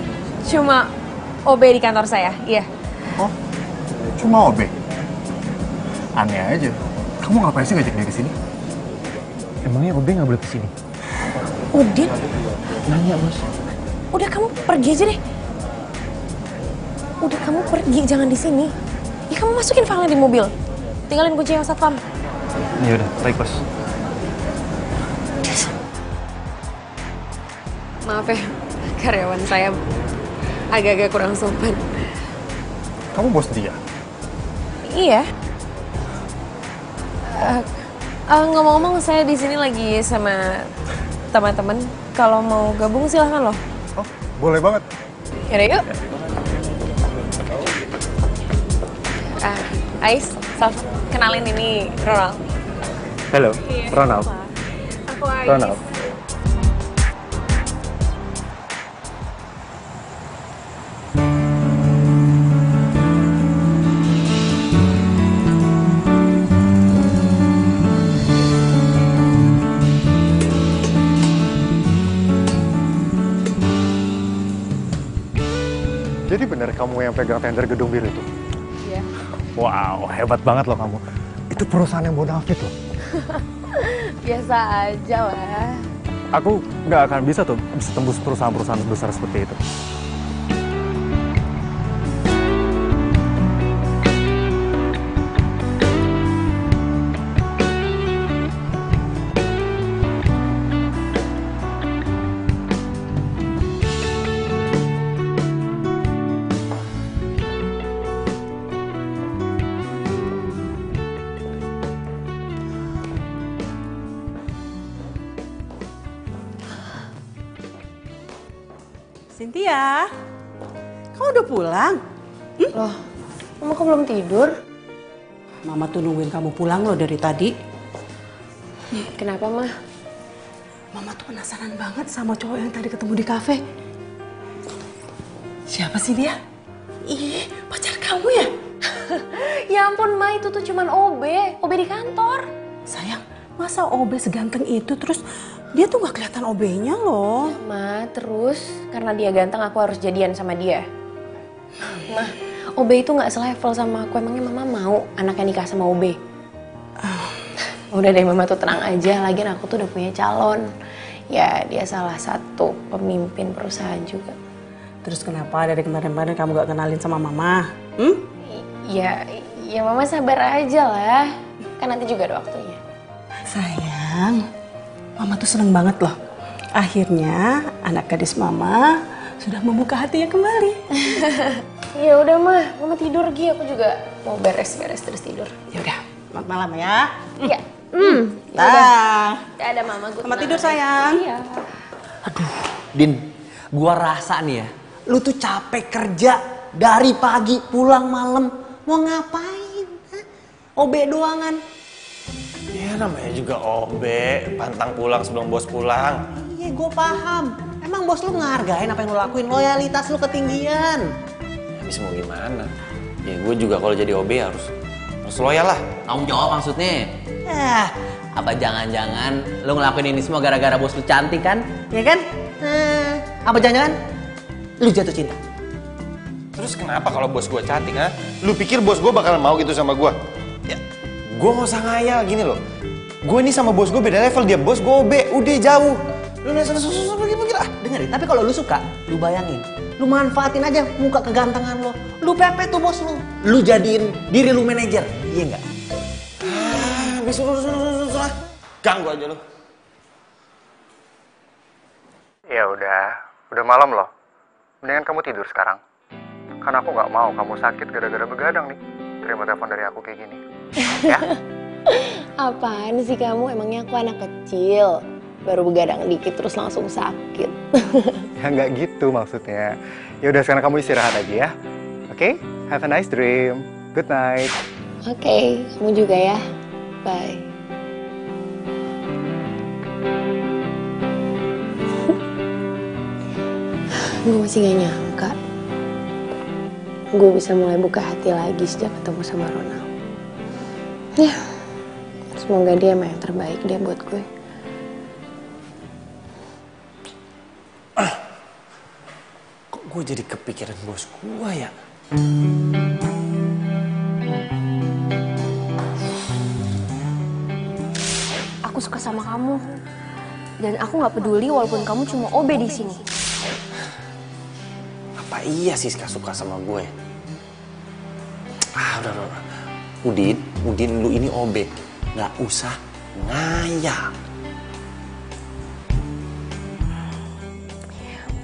cuma OB di kantor saya, iya. Oh, cuma OB? Aneh aja. Kamu ngapain sih ngajak dia ke sini? Emangnya OB nggak boleh kesini? Udin? Nanya bos. Udah kamu pergi aja deh. Udah kamu pergi, jangan di sini. Ya kamu masukin filenya di mobil. Tinggalin kunci yang satpam. Ya udah, baik bos. Maaf ya, karyawan saya agak-agak kurang sopan. Kamu bos dia? Iya. Ngomong-ngomong, saya di sini lagi sama teman-teman. Kalau mau gabung silahkan loh. Oh, boleh banget. Yaudah yuk. Ais, Saf, kenalin ini Ronald. Halo, Ronald. Aku Ais. Ronald. pegang tender gedung biru itu? Iya. Wow, hebat banget loh kamu. Itu perusahaan yang bonafit loh. Biasa aja lah. Aku nggak akan bisa tembus perusahaan-perusahaan besar seperti itu. Cynthia, kamu udah pulang? Loh, Mama kok belum tidur? Mama tuh nungguin kamu pulang loh dari tadi. Kenapa, Ma? Mama tuh penasaran banget sama cowok yang tadi ketemu di kafe. Siapa sih dia? Ih, pacar kamu ya? Ya ampun, Ma, itu tuh cuman OB di kantor. Sayang, masa OB seganteng itu terus dia tuh gak kelihatan OB-nya loh. Ma, terus karena dia ganteng aku harus jadian sama dia. Ma, OB itu gak selevel sama aku. Emangnya Mama mau anaknya nikah sama OB? Udah deh, Mama tuh tenang aja. Lagian aku tuh udah punya calon. Ya, dia salah satu pemimpin perusahaan juga. Terus kenapa dari kemarin-kemarin kamu gak kenalin sama Mama? Ya Mama sabar aja lah. Kan nanti juga ada waktunya. Sayang, Mama tuh seneng banget loh. Akhirnya anak gadis Mama sudah membuka hatinya kembali. Ya udah, Mama tidur Gi. Aku juga mau beres-beres terus tidur. Ya udah, selamat malam ya. Iya. Dah. Ada Mama, Selamat tidur sayang. Iya. Din, gua rasa nih ya, lu tuh capek kerja dari pagi pulang malam. Mau ngapain? Hah? OB doangan. Ya namanya juga OB, pantang pulang sebelum bos pulang. Iya, gue paham. Emang bos lu ngehargain apa yang lu lakuin, loyalitas lu ketinggian. Habis mau gimana? Ya gue juga kalau jadi OB harus loyal lah. Tanggung jawab maksudnya. Apa jangan-jangan lu ngelakuin ini semua gara-gara bos lu cantik kan? Ya kan? Apa jangan-jangan lu jatuh cinta? Terus kenapa kalau bos gue cantik, ha? Lu pikir bos gue bakalan mau gitu sama gue? Ya, gue gak usah ngayal gini loh. Gue ini sama bos gue beda level, dia bos gue OB, udah jauh. Lu nanya susu pergi-pergi lah. Dengerin, tapi kalau lu suka, lu bayangin. Lu manfaatin aja muka kegantengan lo. Lu pepet tuh bos lu. Lu jadiin diri lu manajer, iya nggak? Habis lah. Ganggu aja lu. Ya udah malam loh. Mendingan kamu tidur sekarang. Karena aku nggak mau kamu sakit gara-gara begadang nih. Terima telepon dari aku kayak gini. Ya? Apaan sih kamu? Emangnya aku anak kecil? Baru begadang dikit terus langsung sakit. Ya nggak gitu maksudnya. Ya udah sekarang kamu istirahat aja ya. Oke? Have a nice dream. Good night. Oke, kamu juga ya. Bye. Gue masih gak nyangka gue bisa mulai buka hati lagi sejak ketemu sama Ronald. Ya, semoga dia emang yang terbaik deh buat gue. Kok gue jadi kepikiran bos gue ya? Aku suka sama kamu. Dan aku nggak peduli walaupun kamu cuma OB di sini. Apa iya Siska suka sama gue? Udah. Udin, lu ini OB. Nggak usah ngayal.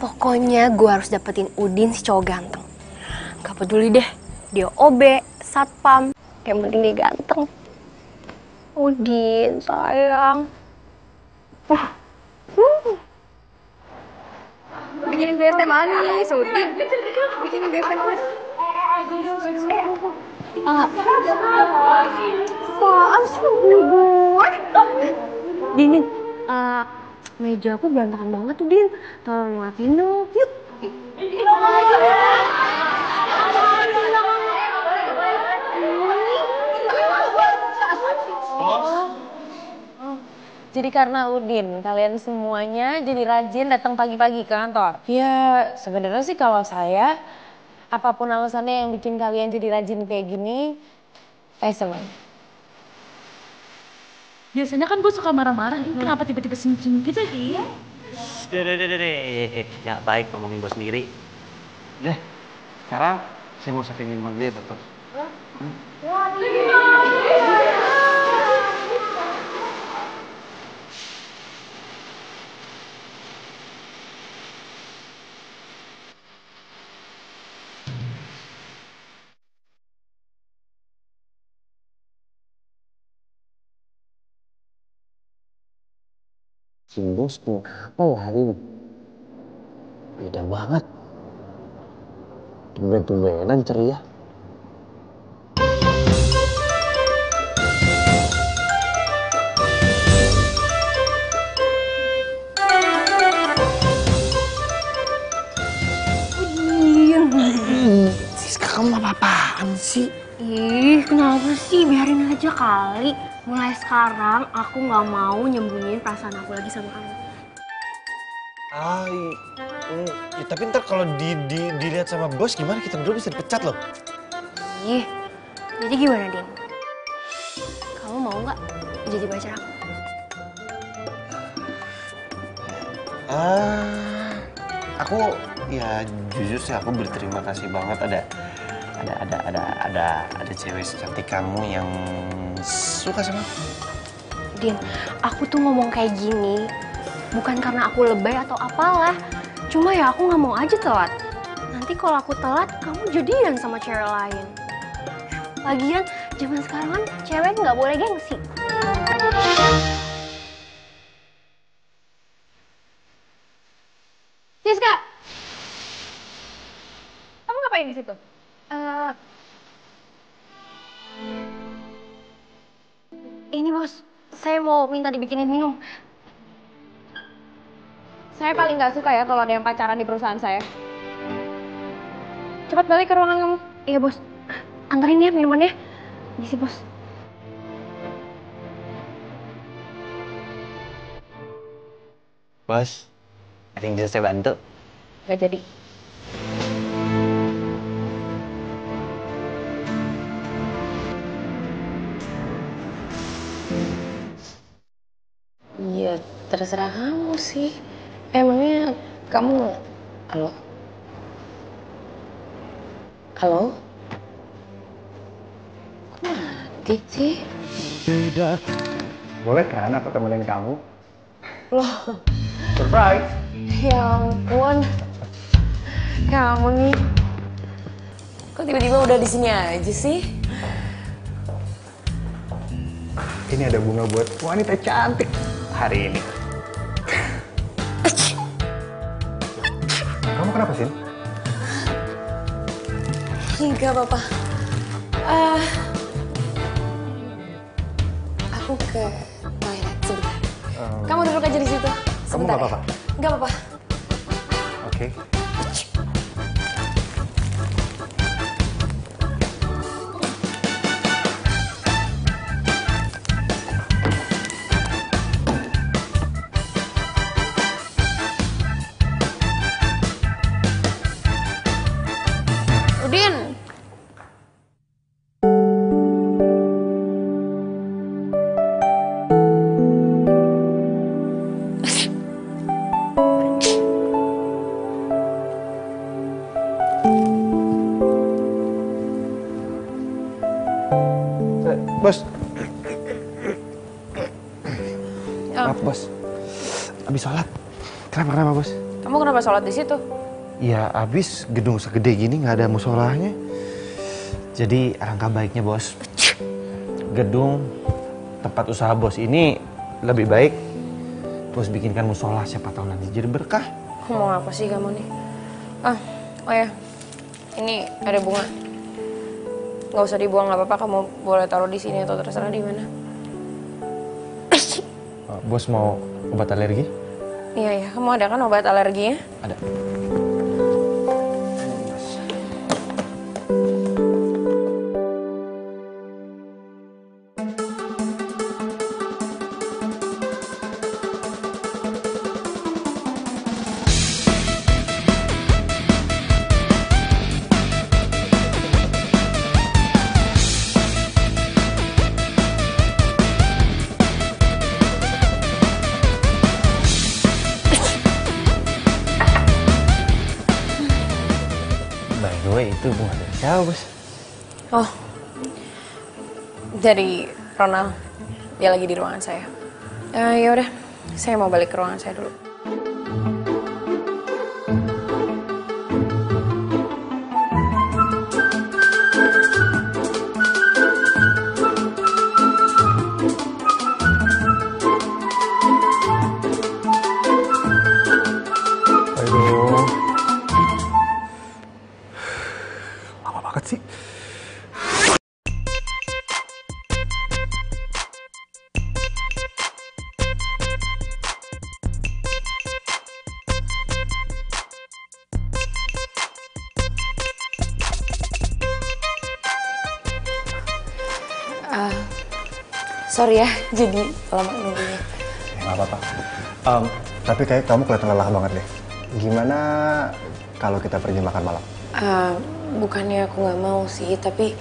Pokoknya gue harus dapetin Udin si cowok ganteng. Gak peduli deh, dia OB, satpam, yang penting dia ganteng. Udin, sayang. Bikin gue teh manis, Udin. Bikin gue teh manis. Apaan sih gue? Din, meja aku berantakan banget tuh, Din. Tolong ngelakuin dong, yuk. Jadi karena Udin, kalian semuanya jadi rajin datang pagi-pagi ke kantor. Ya sebenarnya sih kalau saya Apapun alasannya yang bikin kalian jadi rajin kayak gini, saya senang. Biasanya kan gue suka marah-marah, ini kenapa tiba-tiba senyum-senyum gitu sih? Deh, ya baik ngomongin bos sendiri. Deh, sekarang saya mau settingin sama dia betul. Si bos kenapa ya hari ini? Beda banget. Tumben-tumbenan ceria. Siska, kamu apa-apaan sih? Ih, kenapa sih? Biarin aja kali. Mulai sekarang aku nggak mau nyembunyiin perasaan aku lagi sama kamu. Ya, tapi ntar kalau dilihat sama bos gimana, kita berdua bisa dipecat loh. Ih, jadi gimana, Din? Kamu mau nggak jadi pacar aku? Aku ya jujur sih aku berterima kasih banget ada cewek secantik kamu yang suka sama aku. Din, aku tuh ngomong kayak gini bukan karena aku lebay atau apalah. Cuma ya aku nggak mau aja telat. Nanti kalau aku telat, kamu jadian sama cewek lain. Lagian, zaman sekarang kan cewek nggak boleh gengsi. Siska! Kamu ngapain di situ? Ini bos, saya mau minta dibikinin minum. Saya paling nggak suka ya kalau ada yang pacaran di perusahaan saya. Cepat balik ke ruangan kamu. Iya bos, anterin ya minumannya. Misi bos. Bos, ada yang bisa saya bantu? Gak jadi. Iya, terserah kamu sih. Emangnya kamu... Halo? Halo? Kok mati sih? Beda. Boleh kan aku temenin kamu? Loh, Surprise! ya ampun. Kamu nih. Kok tiba-tiba udah di sini aja sih? Ini ada bunga buat wanita cantik hari ini. Kamu kenapa sih? Enggak apa-apa. Aku ke toilet sebentar. Kamu duduk aja di situ. Kamu Sebentar. nggak apa-apa? Nggak apa-apa. Oke. Udin. Bos. Oh. Maaf bos, habis sholat. Kenapa bos? Kamu kenapa sholat di situ? Ya habis gedung segede gini nggak ada musolahnya. Jadi alangkah baiknya bos, gedung tempat usaha bos ini lebih baik bos bikinkan musola, siapa tahu nanti jadi berkah. Mau apa sih kamu nih? Oh ya, ini ada bunga. Nggak usah dibuang, nggak apa-apa. Kamu boleh taruh di sini atau terserah di mana. Bos mau obat alergi? Iya, kamu ada kan obat alerginya? Ada. siapa, Bos? Oh, dari Ronald. Dia lagi di ruangan saya. Ya udah, saya mau balik ke ruangan saya dulu. Lama banget sih. Sorry ya, jadi lama nunggunya. Nggak apa-apa. Tapi kayak kamu kelihatan lelah banget deh. Gimana kalau kita pergi makan malam? Bukannya aku nggak mau sih, tapi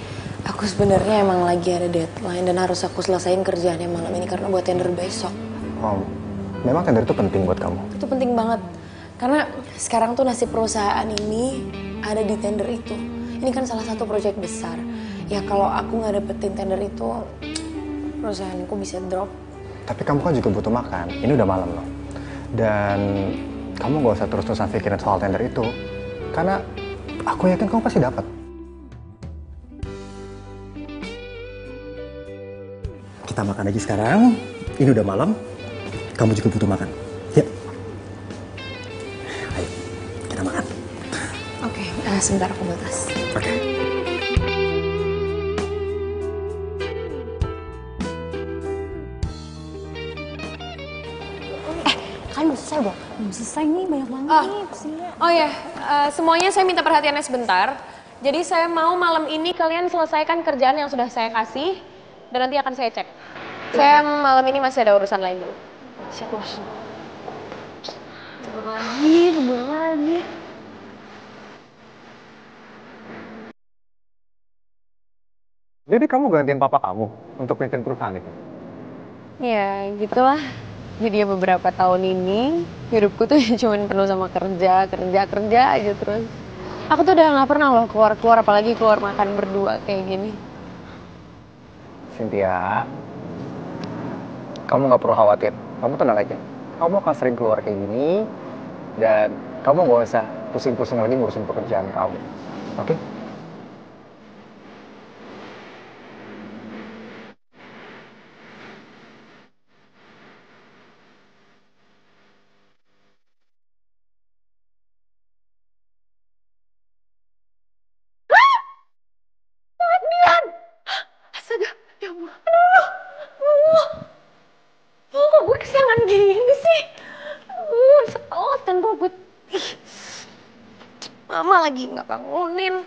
aku sebenarnya emang lagi ada deadline dan harus aku selesain kerjaannya malam ini karena buat tender besok. Oh, memang tender itu penting buat kamu? Itu penting banget, karena sekarang tuh nasib perusahaan ini ada di tender itu. Ini kan salah satu proyek besar. Ya kalau aku nggak dapetin tender itu, perusahaanku bisa drop. Tapi kamu kan juga butuh makan. Ini udah malam loh. Dan kamu gak usah terus-terusan pikirin soal tender itu. Karena aku yakin kamu pasti dapat. Kita makan aja sekarang. Ini udah malam. Kamu juga butuh makan. Yuk. Ayo, kita makan. Oke, sebentar aku bawa tas. Oke. Kalian belum selesai belum? Belum selesai nih, banyak banget nih. Oh ya, semuanya saya minta perhatiannya sebentar. Jadi saya mau malam ini kalian selesaikan kerjaan yang sudah saya kasih dan nanti akan saya cek. Saya malam ini masih ada urusan lain dulu. Siap, Bos. Tunggu lagi. Jadi kamu gantiin papa kamu untuk mimpin perusahaan itu? Ya, gitulah. Jadi ya beberapa tahun ini hidupku tuh cuma penuh sama kerja aja terus. Aku tuh udah nggak pernah loh keluar apalagi keluar makan berdua kayak gini. Cynthia, kamu nggak perlu khawatir. Kamu tenang aja. Kamu akan sering keluar kayak gini dan kamu nggak usah pusing-pusing lagi ngurusin pekerjaan kamu. Oke? Astaga, ya ampun. Kok gue kesiangan gini sih? Setelan gue. Mama lagi nggak bangunin.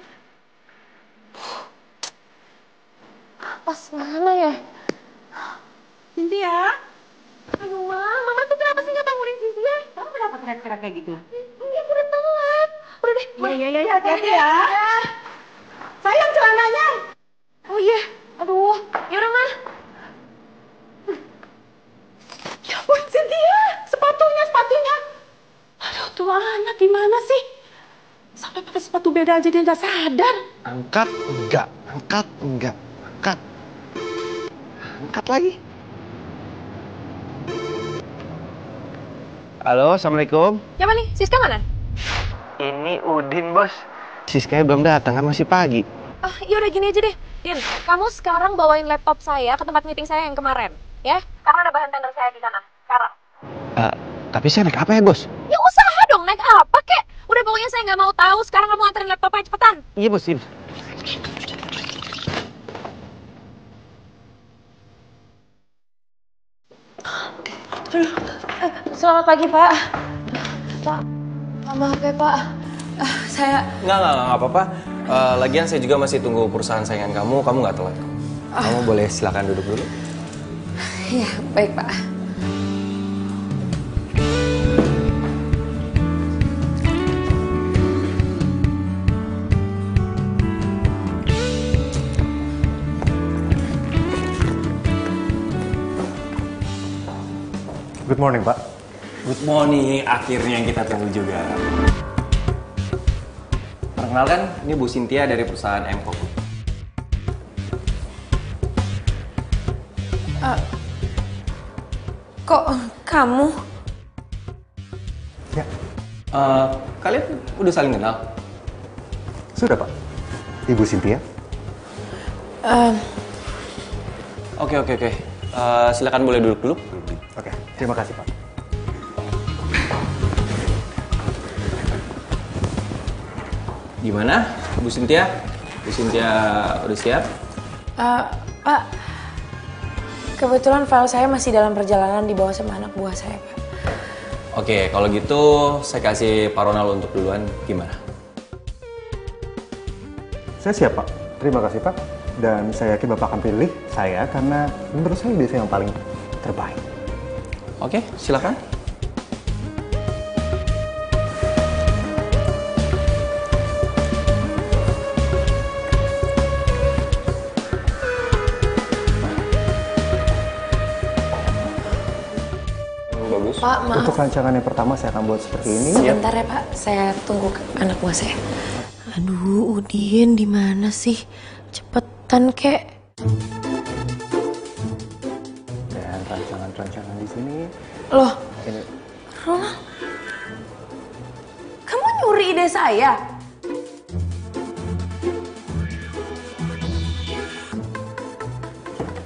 Pas mana ya? Cynthia? Aduh, Mama tuh kenapa sih nggak bangunin Cynthia? Kamu kenapa teriak-teriak kayak gitu? Iya, udah telat. Udah deh. Iya, hati-hati ya. Sayang celananya. Oh iya, aduh, yaudah Ma. Ya ampun Cynthia, sepatunya. Aduh tuh anak gimana sih? Sampai pakai sepatu beda aja dia nggak sadar. Angkat enggak. Angkat lagi. Halo, Assalamualaikum. Siapa nih? Siska mana? Ini Udin, Bos. Siskanya belum datang, kan masih pagi. Ya udah gini aja deh, Din. Kamu sekarang bawain laptop saya ke tempat meeting saya yang kemarin, ya? Karena ada bahan tender saya di sana. Sekarang. Tapi saya naik apa ya, Bos? Ya usaha dong, naik apa kek? Udah pokoknya saya nggak mau tahu. Sekarang kamu anterin laptopnya cepetan. Iya, Bos. Ini. Selamat pagi, Pak. Pak, maaf ya, Pak. Saya... Nggak apa-apa. Lagian saya juga masih tunggu perusahaan saingan kamu nggak telat. Kamu boleh silakan duduk dulu. Iya, baik, Pak. Good morning, Pak. Good morning, akhirnya yang kita tunggu juga. Perkenalkan, ini Bu Cynthia dari perusahaan MCO. Kok kamu? Ya. Kalian udah saling kenal? Sudah, Pak. Ibu Cynthia. Oke. Silakan boleh duduk dulu. Oke, terima kasih, Pak. Gimana, Bu Cynthia? Bu Cynthia udah siap? Pak, kebetulan file saya masih dalam perjalanan dibawa sama anak buah saya, Pak. Oke, kalau gitu saya kasih Pak Ronald untuk duluan. Gimana? Saya siap, Pak. Terima kasih, Pak. Dan saya yakin Bapak akan pilih saya karena menurut saya biasanya yang paling terbaik. Oke, silakan. Bagus. Pak, maaf. Untuk rancangan yang pertama saya akan buat seperti ini. Sebentar ya, Pak. Saya tunggu anak buah saya. Aduh, Udin di mana sih? Cepetan, kek. Dan rancangan-rancangan di sini. Loh, Ini. Ronald. Kamu nyuri ide saya?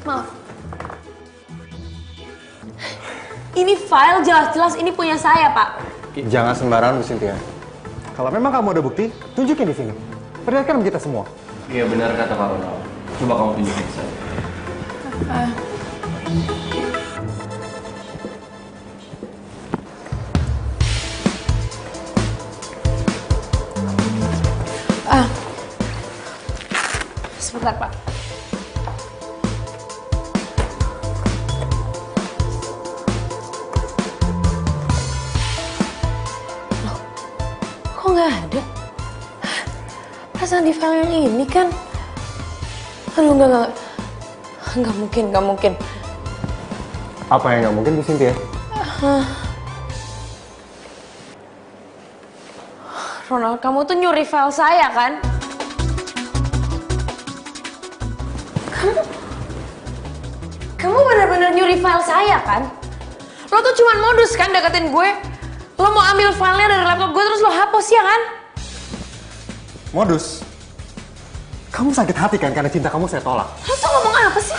Maaf. Ini file jelas-jelas ini punya saya, Pak. Jangan sembarangan, Bu Cynthia. Kalau memang kamu ada bukti, tunjukin di sini. Perlihatkan kita semua. Iya, benar kata Pak Ronald. Coba kamu tunjukin ke saya. Sebentar, Pak. Loh, kok nggak ada? Perasaan di file yang ini kan? Aduh, nggak mungkin. Apa yang nggak mungkin, Bu Cynthia? Ronald, kamu tuh nyuri file saya kan? Kamu benar-benar nyuri file saya kan? Lo tuh cuman modus kan deketin gue? Lo mau ambil filenya dari laptop gue terus lo hapus ya kan? Modus. Kamu sakit hati kan karena cinta kamu saya tolak. Lo tuh ngomong apa sih?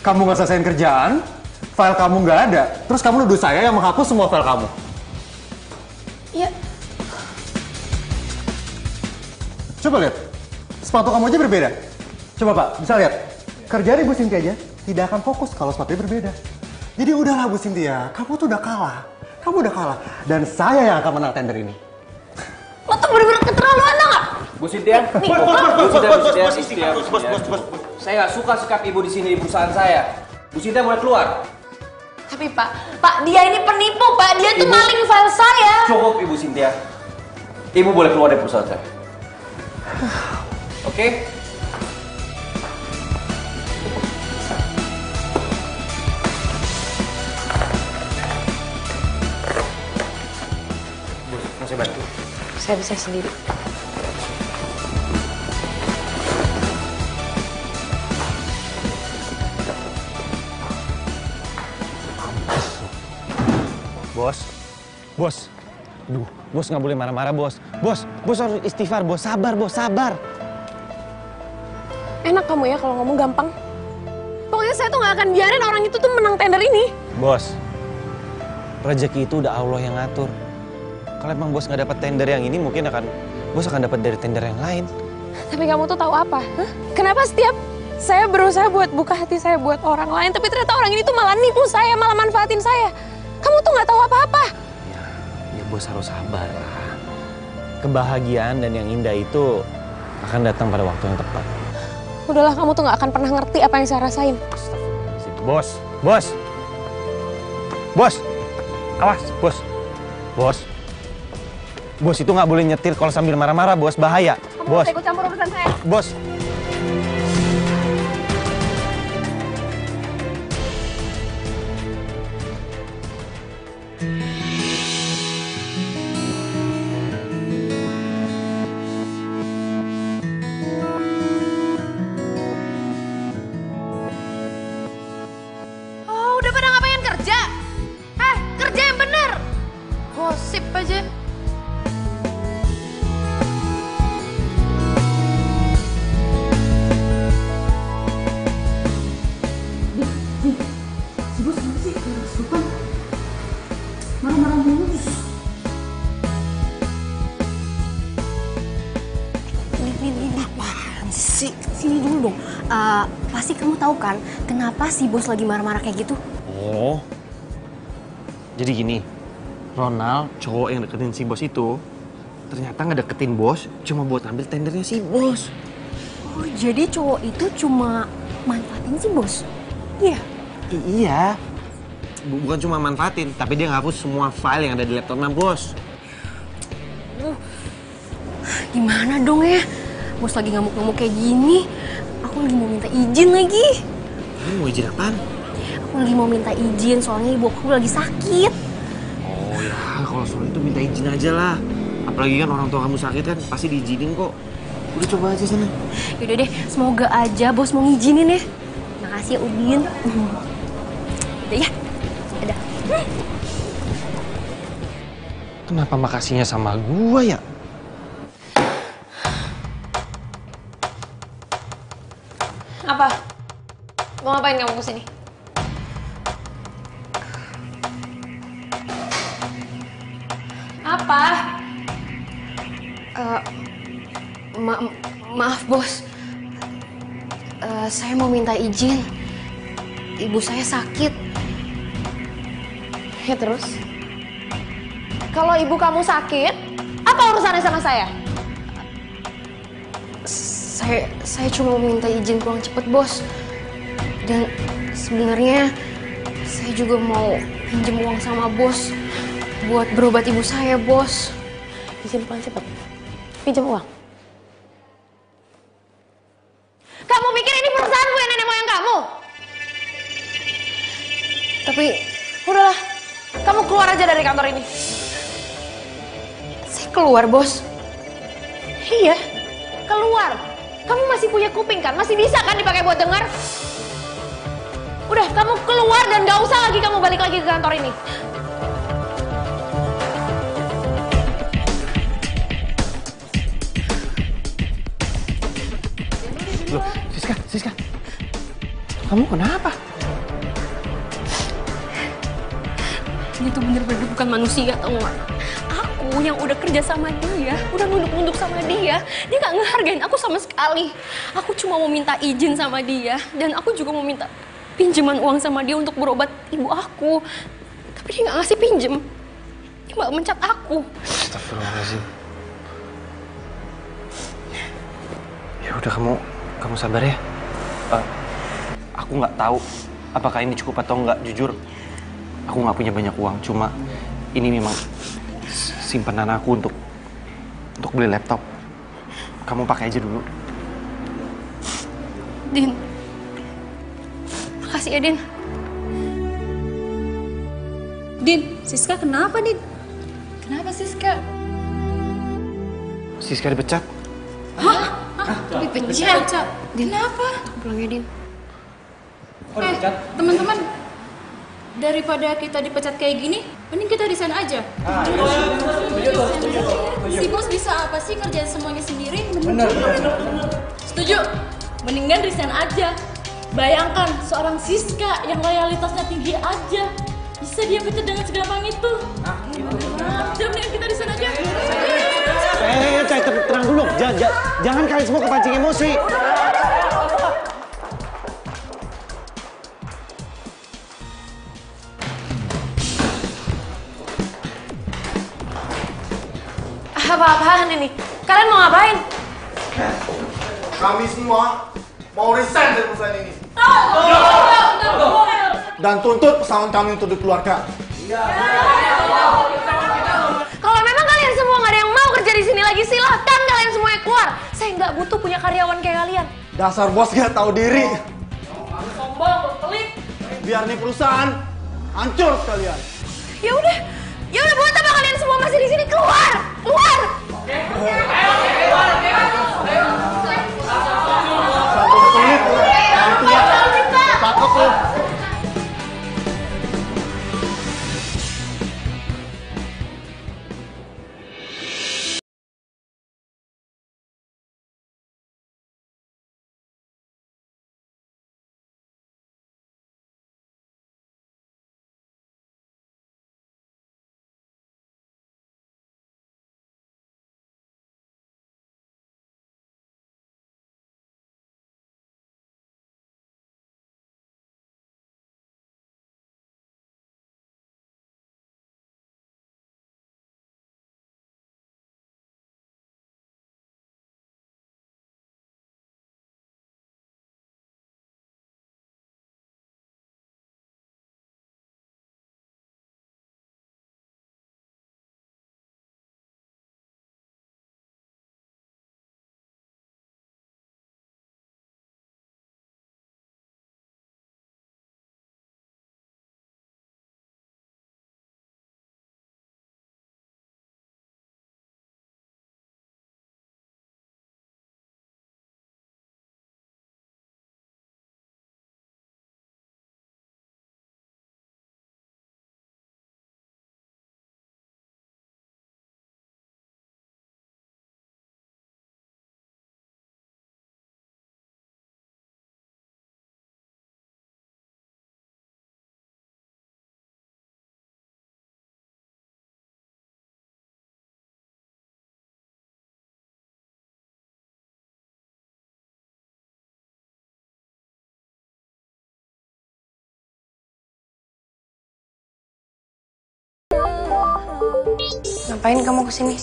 Kamu nggak selesaiin kerjaan, file kamu nggak ada, terus kamu nuduh saya yang menghapus semua file kamu. Ya. Coba lihat, sepatu kamu aja berbeda. Coba Pak, bisa lihat. Kerjaan Ibu Cynthia aja tidak akan fokus kalau sepatunya berbeda. Jadi udahlah Bu Cynthia, kamu tuh udah kalah. Kamu udah kalah. Dan saya yang akan menang tender ini. Lo tuh bener-bener keterlaluan tau gak? Bu Cynthia, Nih, bos. Saya nggak suka sikap ibu di sini di perusahaan saya. Bu Cynthia boleh keluar. Tapi Pak, dia ini penipu Pak. Dia tuh maling file saya. Cukup Ibu Cynthia. Ibu boleh keluar dari perusahaan saya. Oke? Bos, mau saya bantu? Saya bisa sendiri. Bos. Duh, bos nggak boleh marah-marah, bos. Bos harus istighfar, bos. Sabar, bos, sabar. Enak kamu ya kalau ngomong gampang. Pokoknya saya tuh nggak akan biarin orang itu tuh menang tender ini. Bos, rezeki itu udah Allah yang ngatur. Kalau emang bos nggak dapat tender yang ini, mungkin bos akan dapat dari tender yang lain. Tapi kamu tuh tahu apa? Hah? Kenapa setiap saya berusaha buat buka hati saya buat orang lain, tapi ternyata orang ini tuh malah nipu saya, malah manfaatin saya. Kamu tuh nggak tahu apa-apa. Ya bos harus sabar lah. Kebahagiaan dan yang indah itu akan datang pada waktu yang tepat. Udahlah, kamu tuh nggak akan pernah ngerti apa yang saya rasain. Bos. Awas, bos. Bos itu nggak boleh nyetir kalau sambil marah-marah, bos. Bahaya, bos. Kamu ikut campur urusan saya. Bos. Pasti kamu tahu kan kenapa si bos lagi marah-marah kayak gitu? Oh, jadi gini, Ronald, cowok yang deketin si bos itu, ternyata ngedeketin bos cuma buat ambil tendernya si bos. Oh, jadi cowok itu cuma manfaatin si bos? Iya? Iya. Bukan cuma manfaatin, tapi dia ngapus semua file yang ada di laptopnya bos. Gimana dong ya? Bos lagi ngamuk-ngamuk kayak gini. Aku lagi mau minta izin lagi. Kamu mau izin apaan? Aku lagi mau minta izin soalnya ibu aku lagi sakit. Oh ya, kalau soal itu minta izin aja lah. Apalagi kan orang tua kamu sakit kan, pasti diizinin kok. Udah coba aja sana. Yaudah deh, semoga aja bos mau ngizinin ya. Makasih ya Udin. Udah ya. Dadah. Kenapa makasihnya sama gua ya? Apa? Mau ngapain kamu kesini? Apa? Maaf bos. Saya mau minta izin. Ibu saya sakit. Ya terus? Kalau ibu kamu sakit, apa urusannya sama saya? Saya cuma minta izin pulang cepet bos. Dan sebenarnya saya juga mau pinjam uang sama bos buat berobat ibu saya bos. Izin pulang cepet? Pinjam uang? Kamu pikir ini perusahaanku ya, nenek moyang kamu? Tapi udahlah, kamu keluar aja dari kantor ini. saya keluar bos. Iya, keluar. Kamu masih punya kuping kan? Masih bisa kan dipakai buat dengar? Udah, kamu keluar dan gak usah lagi kamu balik lagi ke kantor ini. Loh, Siska. Kamu kenapa? Dia tuh bener-bener bukan manusia, tau gak? Aku yang udah kerja sama dia, udah nunduk-nunduk sama dia gak ngehargain aku sama sekali. Aku cuma mau minta izin sama dia, dan aku juga mau minta pinjaman uang sama dia untuk berobat ibu aku. Tapi dia gak ngasih pinjem. Dia malah mencat aku. Astagfirullahaladzim. Ya udah, kamu sabar ya. Aku nggak tahu apakah ini cukup atau nggak. Jujur, aku nggak punya banyak uang. Cuma ini memang simpanan aku untuk beli laptop. Kamu pakai aja dulu. Din, makasih ya Din. Din, Siska kenapa, Din? Kenapa Siska? Siska dipecat. Hah? Dipecat? Din, Kenapa? pulang ya Din. Teman-teman, daripada kita dipecat kayak gini, mending kita resign aja. Si bos bisa apa sih kerjain semuanya sendiri? Bener. Setuju? Mendingan resign aja. Bayangkan seorang Siska yang loyalitasnya tinggi aja, bisa dia pecat dengan segampang itu. Jadi mendingan kita resign aja. Tenang dulu. Jangan kalian semua kepancing emosi. Apa-apaan ini? Kalian mau ngapain? Kami semua mau resign dari perusahaan ini. Dan tuntut pesangon kami untuk dikeluarkan. Kalau memang kalian semua nggak ada yang mau kerja di sini lagi, silahkan kalian semuanya keluar. Saya nggak butuh punya karyawan kayak kalian. Dasar bos gak tahu diri. Sombong, pelit. Biar nih perusahaan hancur sekalian. Ya udah buat apa kalian semua masih di sini? Keluar, keluar. Cakep lu. Ngapain kamu kesini?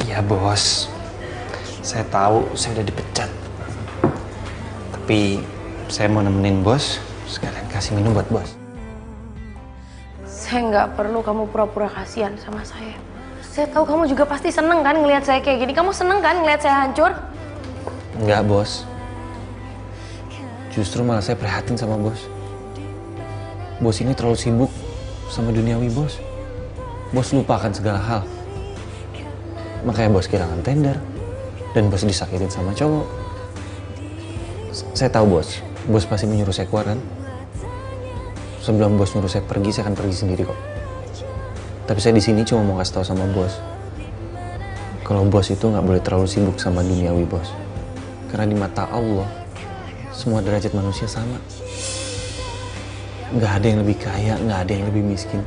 Iya bos, saya tahu saya udah dipecat. Tapi saya mau nemenin bos, sekalian kasih minum buat bos. Saya nggak perlu kamu pura-pura kasihan sama saya. Saya tahu kamu juga pasti seneng kan ngelihat saya kayak gini. Kamu seneng kan ngelihat saya hancur? Enggak bos, justru malah saya prihatin sama bos. Bos ini terlalu sibuk sama duniawi bos. Bos lupakan segala hal. Makanya bos kehilangan tender dan bos disakitin sama cowok. Saya tahu bos pasti menyuruh saya keluar kan? Sebelum bos nyuruh saya pergi, saya akan pergi sendiri kok. Tapi saya di sini cuma mau kasih tahu sama bos, kalau bos itu nggak boleh terlalu sibuk sama duniawi bos. Karena di mata Allah, semua derajat manusia sama. Nggak ada yang lebih kaya, nggak ada yang lebih miskin.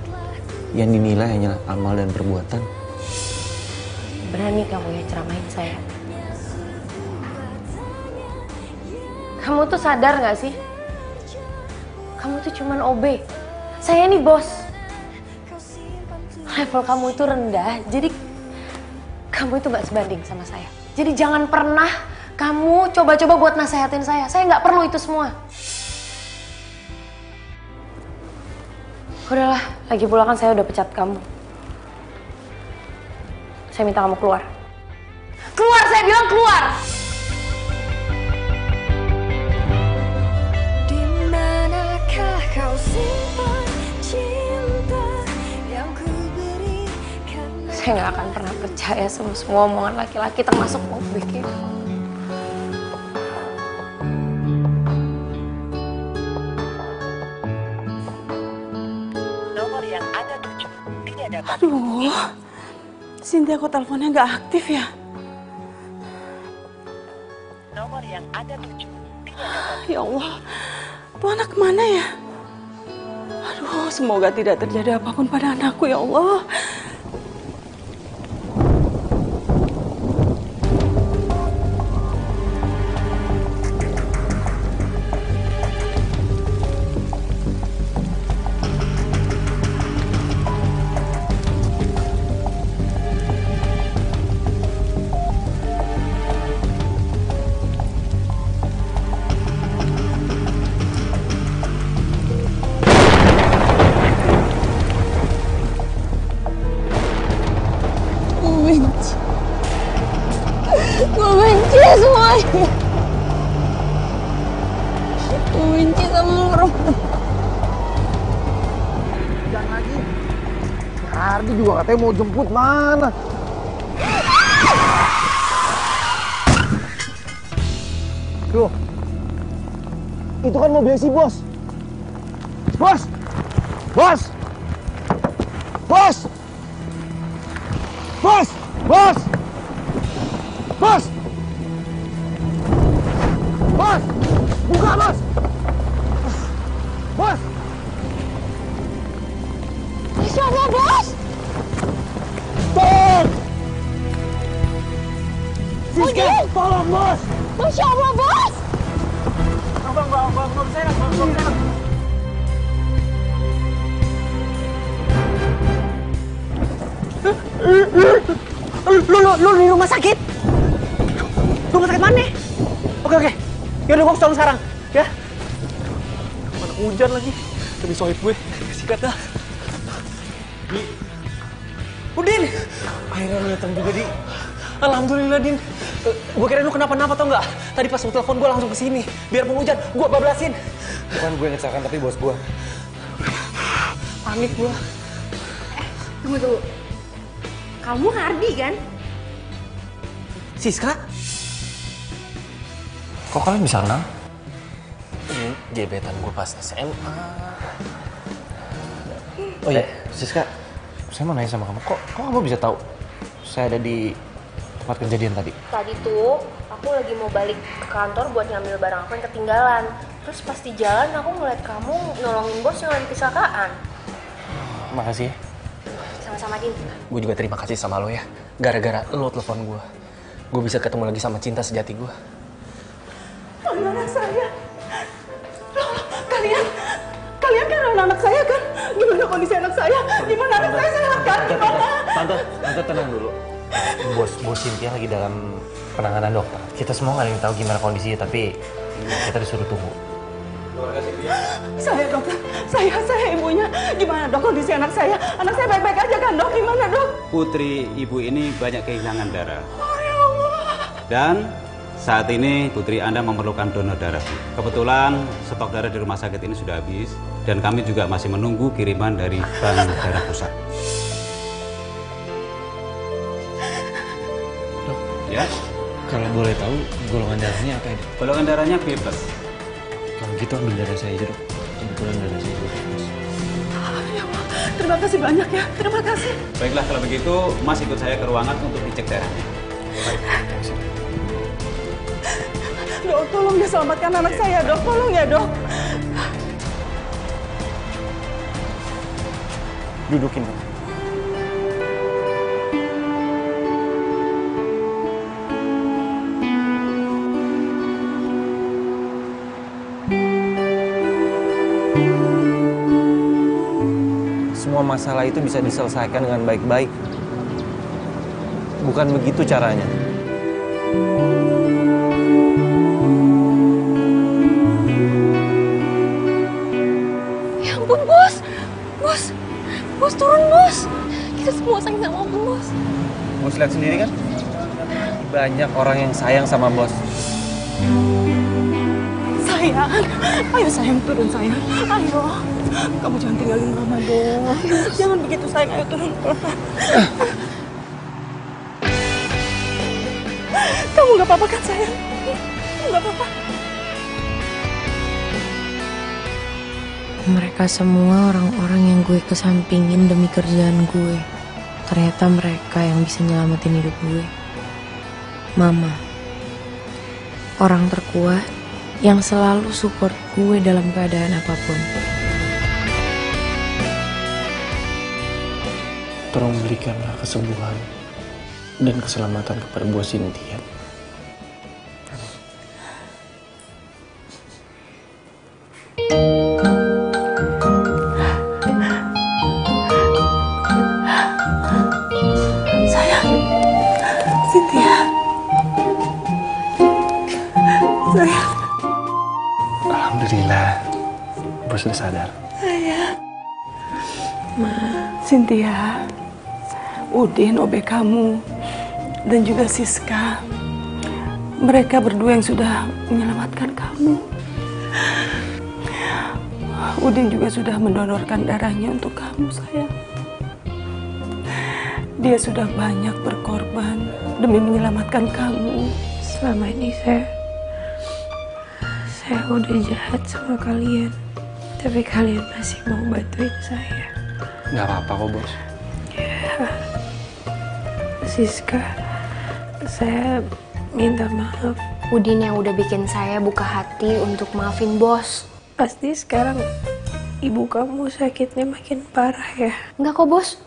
Yang dinilai hanya amal dan perbuatan. Berani kamu ya ceramahin saya. Kamu tuh sadar nggak sih? Kamu tuh cuman OB. Saya nih bos. Level kamu itu rendah, jadi kamu itu nggak sebanding sama saya. Jadi jangan pernah kamu coba-coba buat nasehatin saya. Saya nggak perlu itu semua. Udahlah, lagi pula kan saya udah pecat kamu. Saya minta kamu keluar. Keluar, saya bilang keluar! Dimanakah kau simpan cinta yang ku berikan? Saya nggak akan pernah percaya sama semua omongan laki-laki termasuk Bobby. Nomor yang Anda tuju tidak dapat. Aduh, Cynthia kok teleponnya nggak aktif ya? Nomor yang Anda tuju tidak dapat. Ya Allah, tuh anak kemana ya? Aduh, semoga tidak terjadi apapun pada anakku ya Allah. Gue benci semuanya. Gue benci sama perempuan. Jangan lagi. Ardi juga katanya mau jemput mana? Tuh. Itu kan mobil si bos. Bos! Bos! Bos! Bos! Bos! Bos! Bos! Buka, bos! Bos! Masya Allah, bos! Tolong! Siska, tolong, bos! Masya Allah, bos! Bang, saya. Lu di rumah sakit? Rumah sakit mana? Oke. Yaudah gue tolong sekarang, ya? Mana hujan lagi? Demi sohib gue, sikat dah. Udin! Akhirnya lu datang juga, Di. Alhamdulillah, Din. Gue kira lu kenapa-napa tau nggak? Tadi pas lu telepon gue langsung kesini. Biarpun hujan, gue bablasin. Bukan gue yang kecelakaan, tapi bos gue. Panik gue. Tunggu. Kamu Hardi kan? Siska? Kok kalian bisa kenal? Ini gebetan gue pas SMA. Oh iya, Siska, saya mau nanya sama kamu. Kok kamu bisa tahu saya ada di tempat kejadian tadi? Tadi tuh aku lagi mau balik ke kantor buat ngambil barang aku yang ketinggalan. Terus pas di jalan aku ngeliat kamu nolongin bos yang lagi kecelakaan. Makasih ya. Sama-sama, Din. Gue juga terima kasih sama lo ya. Gara-gara lo telepon gue bisa ketemu lagi sama cinta sejati gue. Anak saya. Loh, Kalian kan anak saya kan? Gimana kondisi anak saya? Gimana anak saya sehat kan? Gimana? Tante tenang dulu. Bos Cynthia lagi dalam penanganan dokter. Kita semua nggak ada yang tahu gimana kondisinya, tapi kita disuruh tunggu. Saya dokter, saya ibunya. Gimana dok kondisi anak saya? Anak saya baik-baik aja kan dok? Gimana dok? Putri ibu ini banyak kehilangan darah. Oh ya Allah. Dan saat ini putri Anda memerlukan donor darah. Kebetulan stok darah di rumah sakit ini sudah habis. Dan kami juga masih menunggu kiriman dari bank darah pusat. Dok, ya? Kalau boleh tahu golongan darahnya apa ya? Golongan darahnya B+. Kalau gitu ambil darah saya aja dok. Kebetulan darah saya juga plus. Ya Allah, terima kasih banyak ya. Terima kasih. Baiklah kalau begitu Mas ikut saya ke ruangan untuk dicek darahnya. Baik. Dok, tolong ya selamatkan anak saya dok. Tolong ya dok. Dudukin dok. Semua masalah itu bisa diselesaikan dengan baik-baik. Bukan begitu caranya. Ya ampun, Bos. Bos turun, Bos. Kita semua sayang sama Bos. Bos lihat sendiri kan? Banyak orang yang sayang sama bos. Sayang, ayo sayang turun sayang. Ayo, kamu jangan tinggalin mama dong. Jangan begitu sayang, ayo turun pelan. Kamu nggak apa-apa kan sayang? Nggak apa-apa. Mereka semua orang-orang yang gue kesampingin demi kerjaan gue. Ternyata mereka yang bisa nyelamatin hidup gue. Mama, orang terkuat yang selalu support gue dalam keadaan apapun. Tolong berikanlah kesembuhan dan keselamatan kepada Bos Cynthia. Sayang, Cynthia. Sayang. Alhamdulillah, Bos sudah sadar. Sayang. Cynthia, Udin, OB kamu, dan juga Siska. Mereka berdua yang sudah menyelamatkan kamu. Udin juga sudah mendonorkan darahnya untuk kamu, sayang. Dia sudah banyak berkorban demi menyelamatkan kamu. Selama ini saya udah jahat sama kalian, tapi kalian masih mau bantuin saya. Nggak apa-apa kok, Bos. Ya, Siska, saya minta maaf. Udin yang udah bikin saya buka hati untuk maafin Bos. Pasti sekarang ibu kamu sakitnya makin parah ya? Enggak kok, Bos.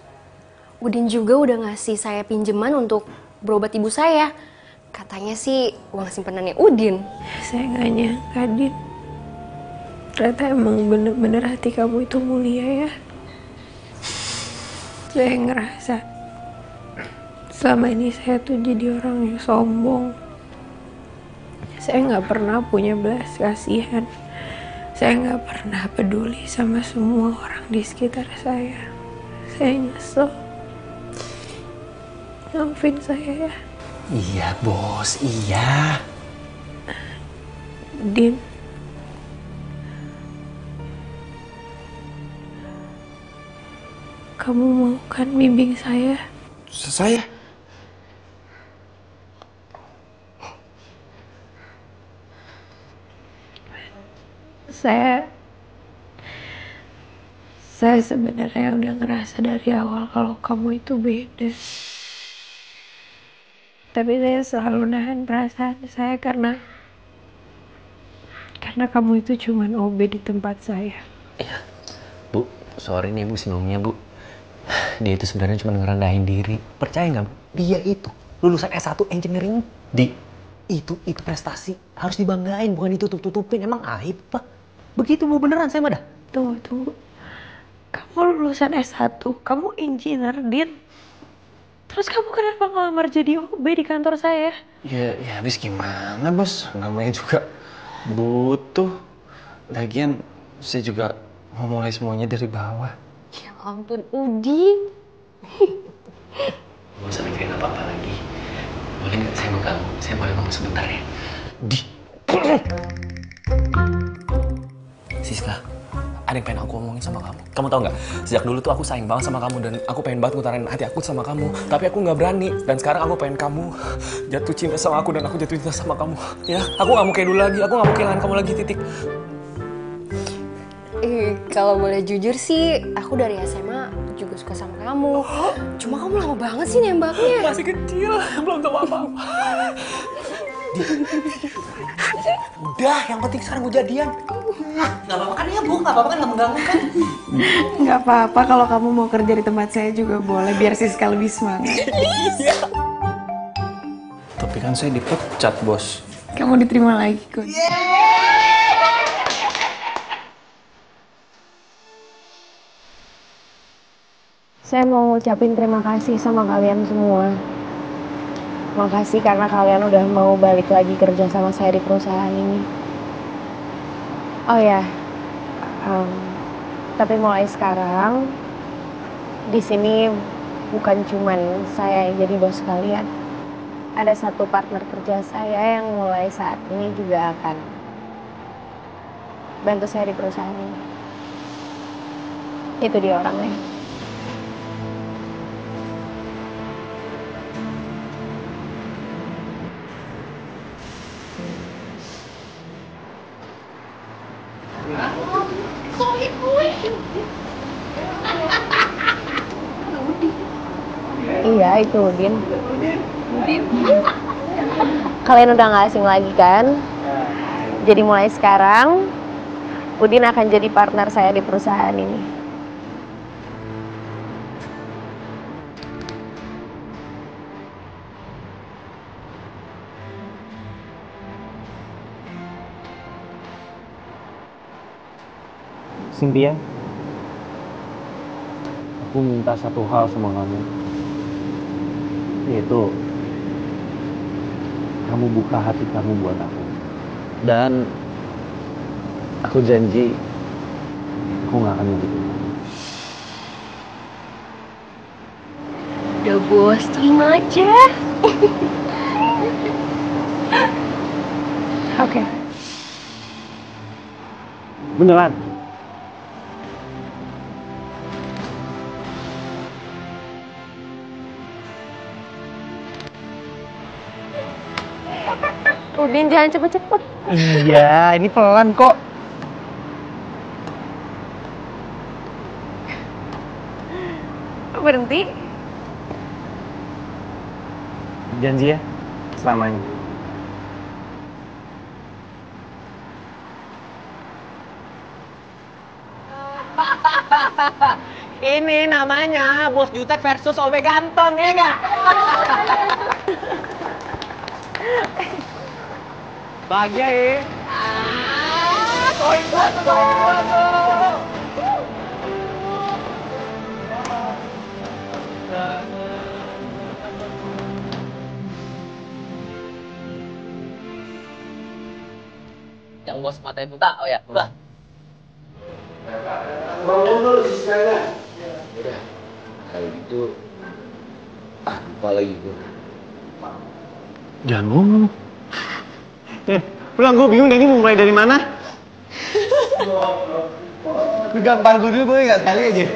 Udin juga udah ngasih saya pinjaman untuk berobat ibu saya. Katanya sih uang simpenannya Udin. Saya nggak nyangka, Din. Ternyata emang bener-bener hati kamu itu mulia ya. Saya ngerasa selama ini saya tuh jadi orang yang sombong. Saya nggak pernah punya belas kasihan. Saya nggak pernah peduli sama semua orang di sekitar saya. Saya nyesel. Maafin saya ya. Iya, Bos. Iya. Din. Kamu mau kan bimbing saya? Saya? Saya sebenarnya udah ngerasa dari awal kalau kamu itu beda. Tapi saya selalu nahan perasaan saya karena kamu itu cuman OB di tempat saya. Iya. Bu, sorry nih Bu sebelumnya, Bu. Dia itu sebenarnya cuma ngerendahin diri. Percaya nggak, Bu? Dia itu lulusan S1 engineering. Itu prestasi. Harus dibanggain, bukan ditutup-tutupin. Emang aib, Pak. Begitu, Bu, beneran saya mah dah. Tunggu. Kamu lulusan S1, kamu engineer, Din. Terus kamu kenapa ngelamar jadi OB di kantor saya? Ya habis gimana bos, namanya juga butuh. Lagian saya juga mau mulai semuanya dari bawah. Ya ampun, Udin. Gak usah mikirin apa-apa lagi. Boleh nggak saya mau kamu? Saya boleh ngomong sebentar ya? Siska, ada yang pengen aku omongin sama kamu. Kamu tau nggak? Sejak dulu tuh aku sayang banget sama kamu dan aku pengen banget ngutarain hati aku sama kamu. Tapi aku nggak berani. Dan sekarang aku pengen kamu jatuh cinta sama aku dan aku jatuh cinta sama kamu. Ya, aku nggak mau kayak dulu lagi. Aku nggak mau kehilangan kamu lagi, titik. Kalau boleh jujur sih, aku dari SMA juga suka sama kamu. Cuma kamu lama banget sih nembaknya. Masih kecil, belum tahu apa-apa. Udah, yang penting sekarang gue jadian. Gak apa-apa kan ya, Bu? Gak apa-apa kan, gak mengganggu kan? Nggak apa-apa kalau kamu mau kerja di tempat saya juga boleh, biar Siska lebih semangat. Tapi kan saya dipecat, bos. Kamu diterima lagi kok. Saya mau ngucapin terima kasih sama kalian semua. Makasih karena kalian udah mau balik lagi kerja sama saya di perusahaan ini. Oh ya, tapi mulai sekarang di sini bukan cuman saya yang jadi bos kalian. Ada satu partner kerja saya yang mulai saat ini juga akan bantu saya di perusahaan ini. Itu dia orangnya. Iya, itu Udin. Kalian udah gak asing lagi kan? Jadi mulai sekarang, Udin akan jadi partner saya di perusahaan ini. Cynthia, aku minta satu hal sama kamu, yaitu kamu buka hati kamu buat aku. Dan aku janji aku gak akan nyakitin kamu. Udah bos, terima aja. Oke. Beneran? Udin jangan cepet-cepet. Iya, ini pelan kok. Berhenti. Janji ya, selamanya. Ini namanya Bos Jutek versus OB Ganteng, ya nggak? Bahagia ya? Koin gua tuh. Yang bos matain buta, oh ya, udah. Bangun dulu sisanya. Udah, kalau gitu, lupa lagi gue. Jangan ngomong. Pulang, gue bingung deh ini mau mulai dari mana. Lu gampang gue dulu boleh nggak sekali aja?